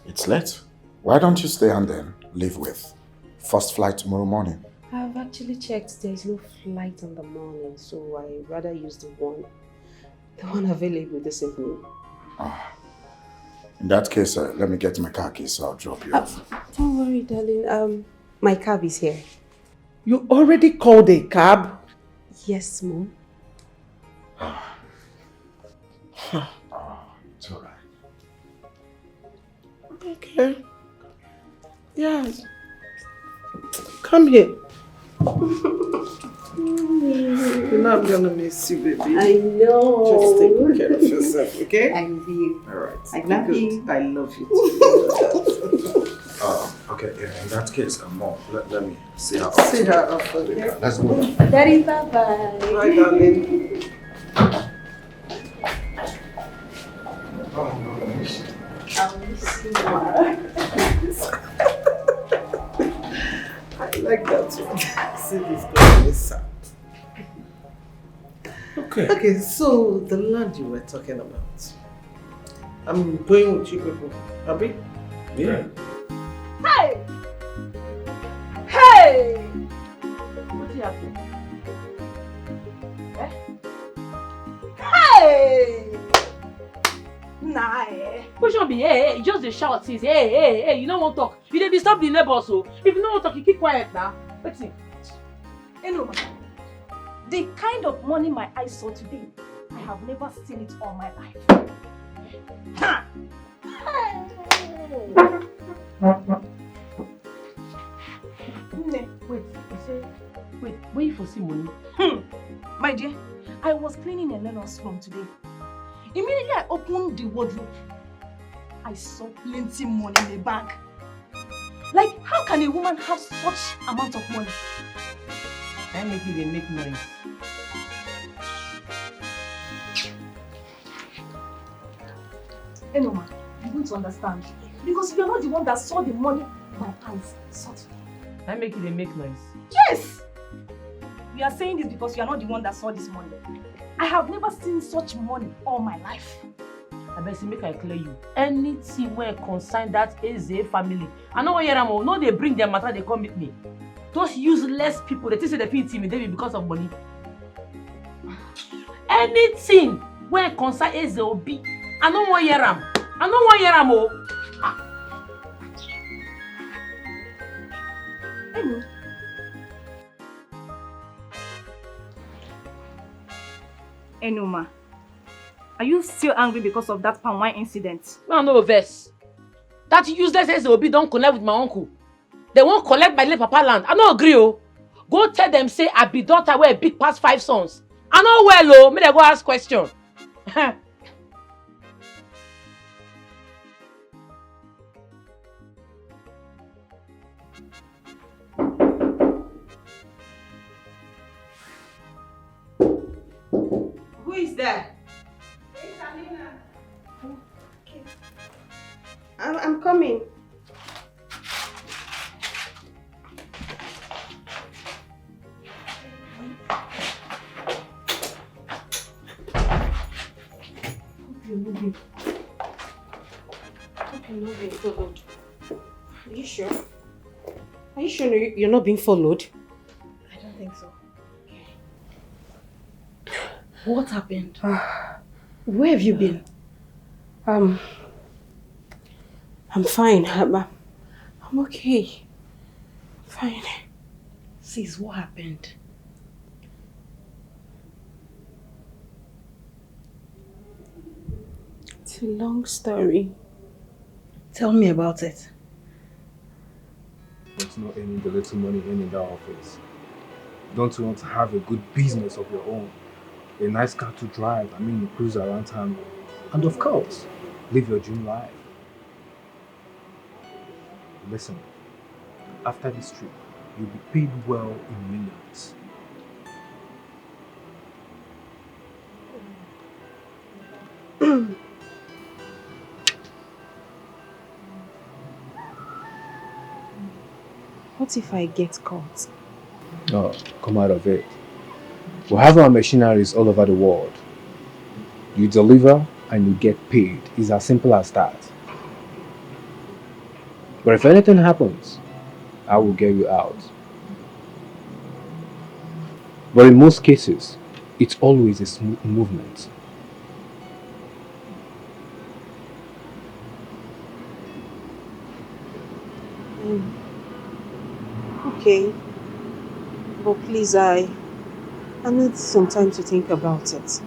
It's late. Why don't you stay and then leave with first flight tomorrow morning? I've actually checked. There's no flight in the morning, so I'd rather use the one available this evening. In that case, let me get my car keys, so I'll drop you off. Don't worry, darling. My cab is here. You already called a cab? Yes, Mom. It's all right. Okay. Yeah. Come here. You know I'm gonna miss you, baby. I know. Just take good care of yourself, okay? I love you. All right. I love Good. you. I love you too. Okay, yeah, in that case, Mom, let me see her. See her off. Okay. Let's go. Daddy, bye-bye. Bye, darling. I'll miss you more. I like that one. See this girl is sad. Okay. Okay, so the land you were talking about. I'm going with you people. Abi? Yeah. Hey! Hey! What happened? Hey! Nah, Push on be hey, hey, just the shout says hey, you don't want to talk. You dey disturb the neighbors, so if you don't want to talk, you keep quiet now. What's it? ENUMA, the kind of money my eyes saw today, I have never seen it all my life. Ha! Wait, you say, wait, where you for see money? My dear, I was cleaning Eleanor's room today. Immediately I opened the wardrobe. I saw plenty money in the bag. Like, how can a woman have such amount of money? I make you they make noise. ENUMA, you don't understand. Because you're not the one that saw the money my eyes saw today. I make you they make noise. Yes! You are saying this because you are not the one that saw this money. I have never seen such money all my life. I best make I clear you. Anything where concern that Eze family, I know where I'm. No, they bring their matter, they come meet me. Those useless people, they think they feel intimidated because of money. Anything where concern Eze Obi, I know where I'm. I know where I'm. ENUMA, are you still angry because of that palm wine incident? No, verse. That useless Eze Obi don't connect with my uncle. They won't collect my late papa land. I don't agree, oh. Go tell them say I be daughter where big past 5 sons. I know well, oh. May they go ask question. Who is there? I'm coming. Followed. Are you sure? Are you sure you're not being followed? I don't think so. What happened? Where have you been? I'm fine. I'm okay. Fine. Sis, what happened? It's a long story. Tell me about it. There's not any the little money in that office. Don't you want to have a good business of your own? A nice car to drive, you cruise around town. And of course, live your dream life. Listen, after this trip, you'll be paid well in millions. What if I get caught? Oh, come out of it. We have our machineries all over the world. You deliver and you get paid. It's as simple as that. But if anything happens, I will get you out. But in most cases, it's always a smooth movement. Okay. But please, I need some time to think about it.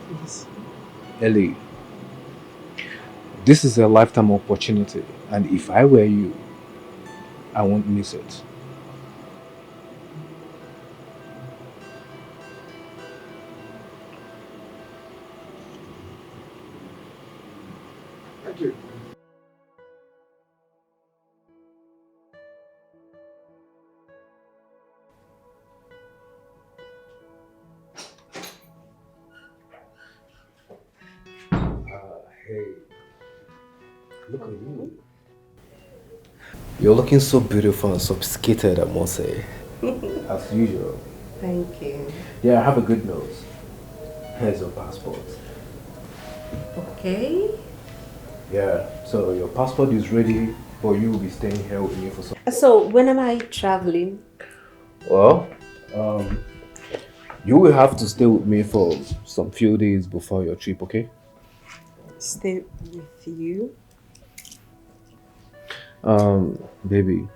Please. Ellie, this is a lifetime opportunity, and if I were you, I won't miss it. Thank you. Look at you. You're looking so beautiful and sophisticated, I must say. As usual. Thank you. Yeah, I have a good news. Here's your passport. Okay. Yeah, so your passport is ready, but you will be staying here with me for some. So, when am I traveling? Well, you will have to stay with me for some few days before your trip, okay? Stay with you? Baby,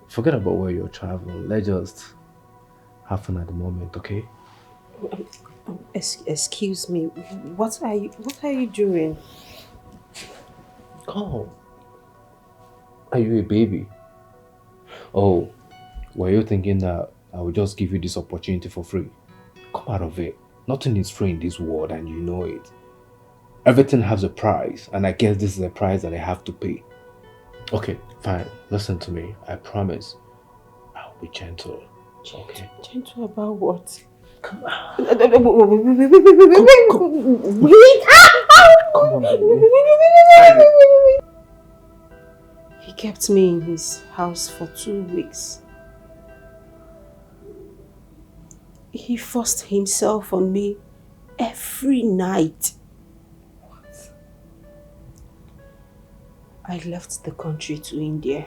forget about where you're traveling. Let's just have fun at the moment, okay? Excuse me. What are you doing? Oh, are you a baby? Oh, were you thinking that I will just give you this opportunity for free? Come out of it. Nothing is free in this world and you know it. Everything has a price, and I guess this is a price that I have to pay. Okay, fine. Listen to me. I promise I'll be gentle. Okay? Gentle about what? Come on. Come on, He kept me in his house for 2 weeks. He forced himself on me every night. What? I left the country to India.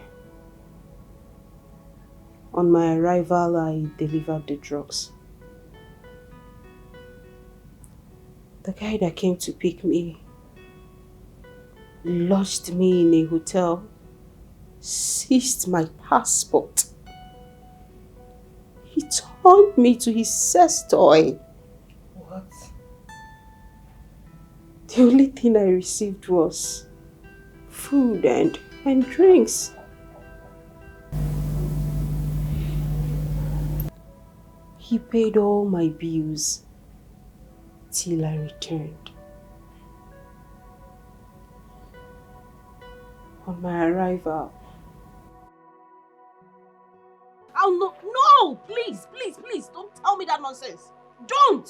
On my arrival, I delivered the drugs. The guy that came to pick me lodged me in a hotel, seized my passport. He turned me to his sex toy. What? The only thing I received was food and drinks. He paid all my bills till I returned. On my arrival, Oh, no, please, don't tell me that nonsense. Don't!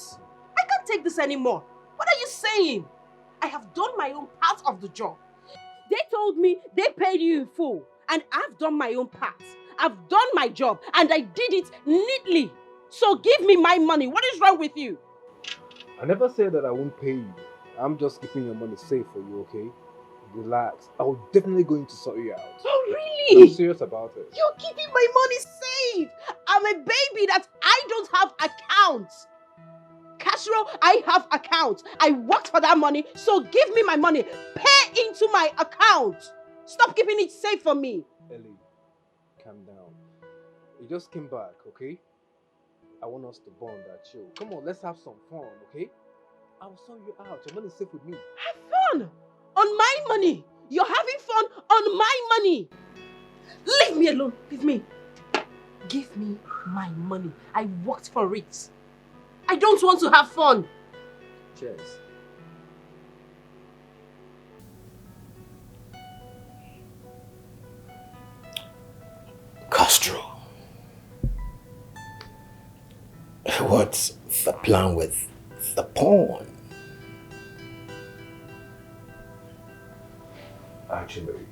I can't take this anymore. What are you saying? I have done my own part of the job. They told me they paid you in full, and I've done my own part. I've done my job, and I did it neatly. So give me my money. What is wrong with you? I never said that I won't pay you. I'm just keeping your money safe for you, okay? Relax. I will definitely going to sort you out. Oh, really? I'm serious about it. You're keeping my money safe. I'm a baby that I don't have accounts. Castro, I have accounts. I worked for that money, so give me my money. Pay into my account. Stop keeping it safe for me. Ellie, calm down. You just came back, okay? I want us to bond that chill. Come on, let's have some fun, okay? I'll sort you out. Your money's safe with me. Have fun on my money. You're having fun on my money. Leave me alone. Leave me. Give me my money. I worked for it. I don't want to have fun. Cheers. Castro, what's the plan with the pawn? Actually,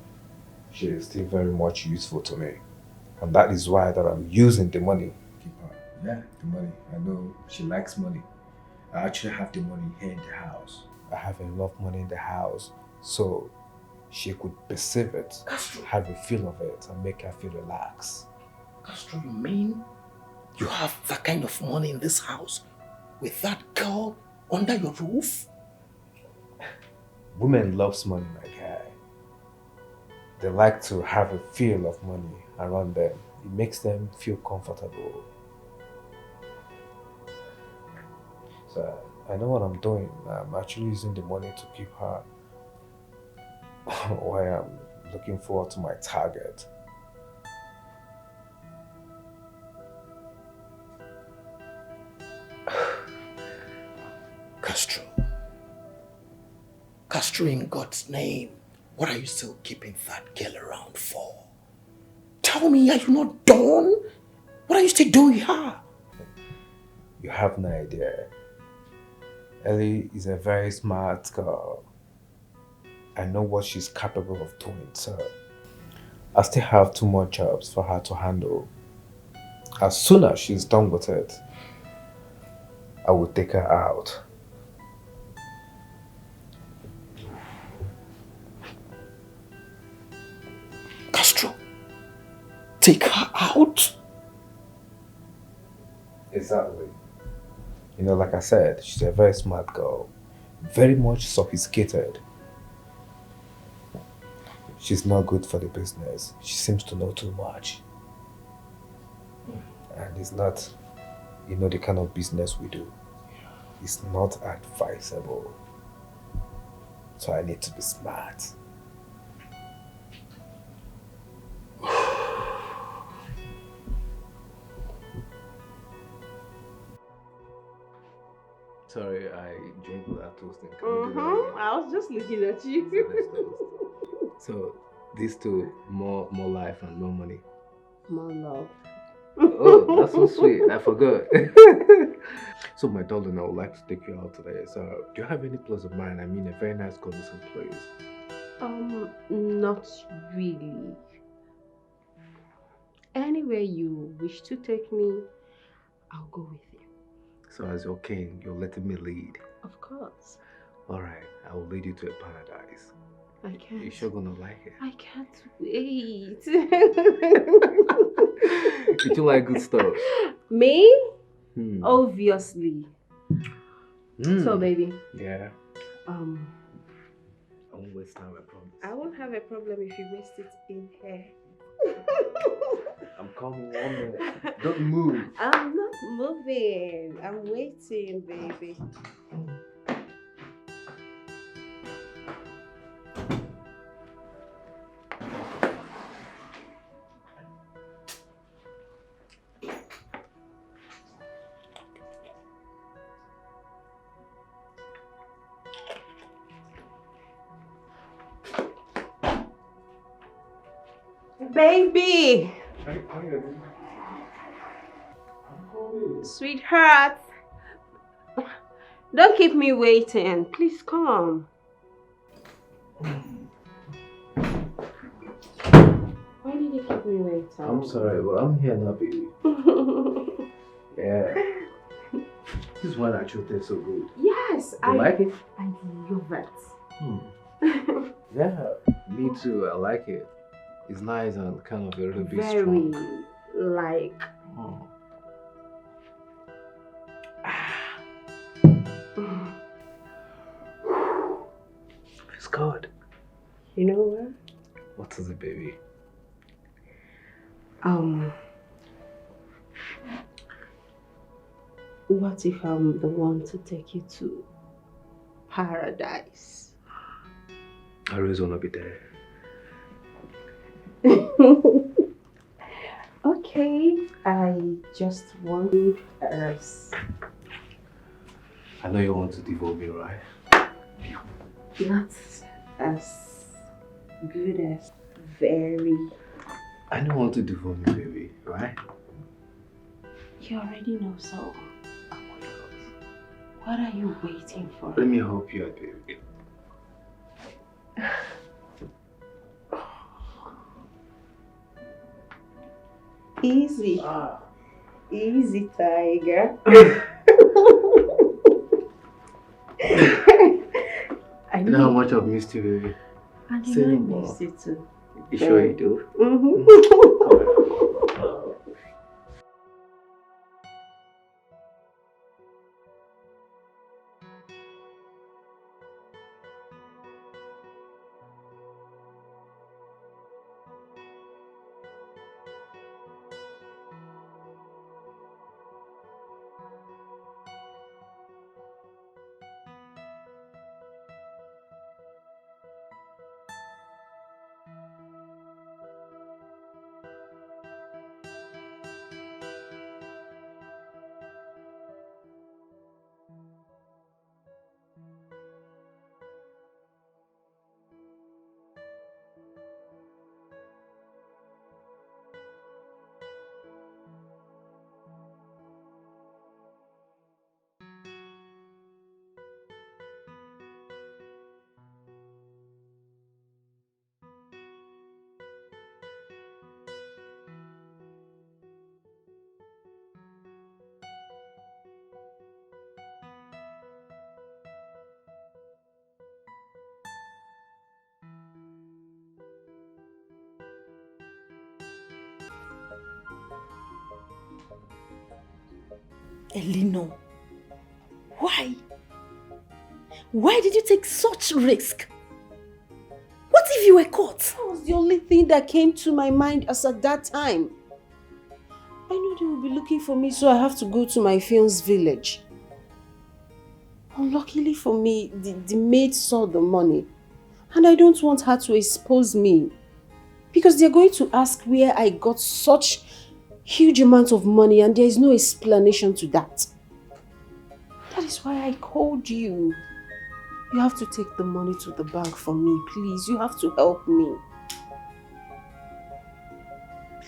she is still very much useful to me. And that is why that I'm using the money. Keep her. Yeah, the money. I know she likes money. I actually have the money here in the house. I have enough money in the house so she could perceive it, Castro, have a feel of it, and make her feel relaxed. Castro, you mean you have that kind of money in this house with that girl under your roof? Women loves money, my guy. They like to have a feel of money around them. It makes them feel comfortable. So I know what I'm doing. I'm actually using the money to keep her while I'm looking forward to my target. Castro, in God's name, what are you still keeping that girl around for? Tell me, are you not done? What are you still doing here? You have no idea. Ellie is a very smart girl. I know what she's capable of doing, so I still have 2 more jobs for her to handle. As soon as she's done with it, I will take her out. Castro, take her out? Exactly. You know, like I said, she's a very smart girl. Very much sophisticated. She's not good for the business. She seems to know too much. And it's not, you know, the kind of business we do. It's not advisable. So I need to be smart. Sorry, I drank without toasting. Can we do that again? I was just looking at you. So let's toast. So these two, more life and more money. More love. Oh, that's so sweet. I forgot. So my darling, I would like to take you out today. So do you have any place of mine? I mean, a very nice conducive place. Not really. Anywhere you wish to take me, I'll go with you. So as your king, you're letting me lead. Of course. Alright, I will lead you to a paradise. I can't. You're sure gonna like it? I can't wait. Did you like good stuff? Me? Hmm. Obviously. Hmm. So baby. Yeah. I won't waste time, I promise. I won't have a problem if you waste it in here. I'm coming 1 minute. Don't move. I'm not moving. I'm waiting, baby. Baby! Sweetheart! Don't keep me waiting. Please come. Why did you keep me waiting? I'm sorry, but I'm here now, baby. Yeah. This wine actually tastes so good. Yes, You like it? I love it. Yeah, me too. I like it. It's nice and kind of a little bit Very, strong. like. Oh. It's good. You know what? What is it, baby? What if I'm the one to take you to paradise? I always want to be there. Okay, I just want us. I know you want to devote me, right? Not as good as very. I don't want to devote me, baby, right? You already know, so what are you waiting for? Let me help you out, baby. Easy. Easy, tiger. You know how much I've missed you, baby. And Say you know I more. miss you too. You sure you do? Elinor, why? Why did you take such risk? What if you were caught? That was the only thing that came to my mind as at that time. I know they will be looking for me, so I have to go to my fiance's village. Unluckily for me, the maid saw the money, and I don't want her to expose me, because they're going to ask where I got such huge amount of money, and there is no explanation to that. That is why I called you. You have to take the money to the bank for me, please. You have to help me.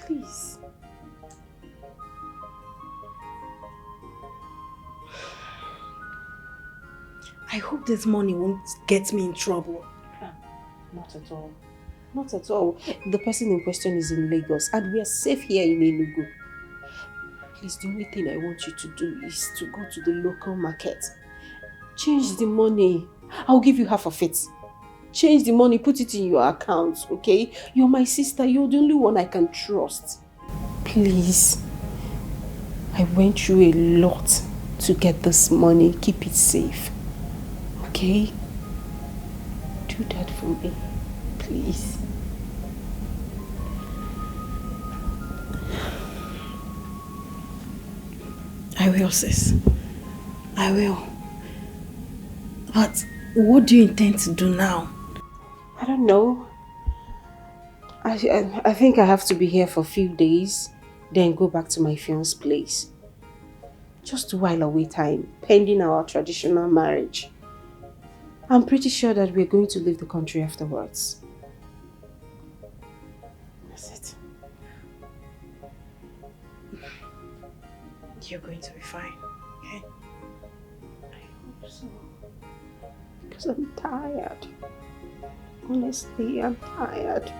Please. I hope this money won't get me in trouble. Not at all. Not at all. The person in question is in Lagos and we are safe here in Enugu. Please, the only thing I want you to do is to go to the local market. Change the money. I'll give you half of it. Change the money, put it in your account, okay? You're my sister. You're the only one I can trust. Please. I went through a lot to get this money. Keep it safe. Okay? Do that for me. Please. I will, sis. I will. But what do you intend to do now? I don't know. I think I have to be here for a few days, then go back to my fiance's place. Just to while away time, pending our traditional marriage. I'm pretty sure that we're going to leave the country afterwards. That's it. You're going to be fine, okay? I hope so. Because I'm tired. Honestly, I'm tired.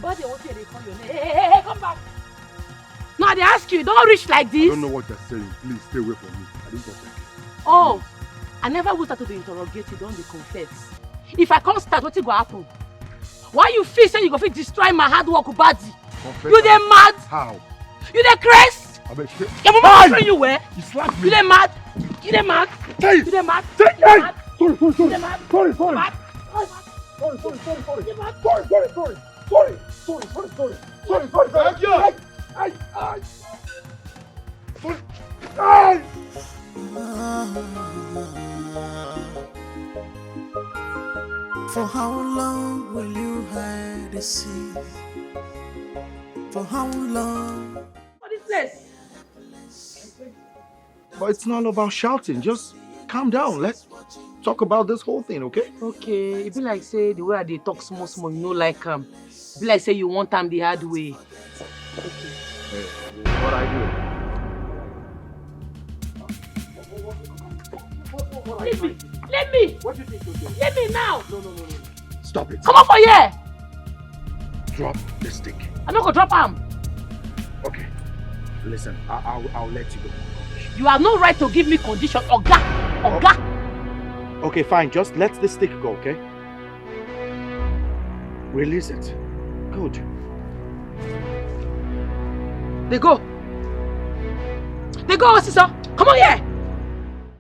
body won't say they call your name. Hey, come back. No, they ask you, don't reach like this. I don't know what you're saying. Please stay away from me. I didn't talk like this. Oh, I never will start to interrogate you, don't they confess. If I can't start, what will happen? Why you feel say you go fit destroy my hard work body? You dey mad? How? You dey crazy? I bet you. Your mama train you where? You slapped me. You dey mad? You dey mad? Hey! You dey mad? Hey! You dey mad? Sorry. You dey mad? Sorry. Mad? Sorry. You dey mad? Sorry. Thank you. Ay. Sorry. Ay. For how long will you hide the sea? For how long? What is this? But it's not about shouting. Just calm down. Let's talk about this whole thing, okay? Okay, it be like say the way I dey talk small, you know like be like say you want time the hard way. Okay. Hey, what I do? Leave me! What do you think you're doing? Leave me now! No. Stop it. Come on for here! Drop the stick. I'm not gonna drop him. Okay. Listen, I'll let you go. You have no right to give me condition, Oga! Okay, fine. Just let the stick go, okay? Release it. Good. They go, sister. Come on here!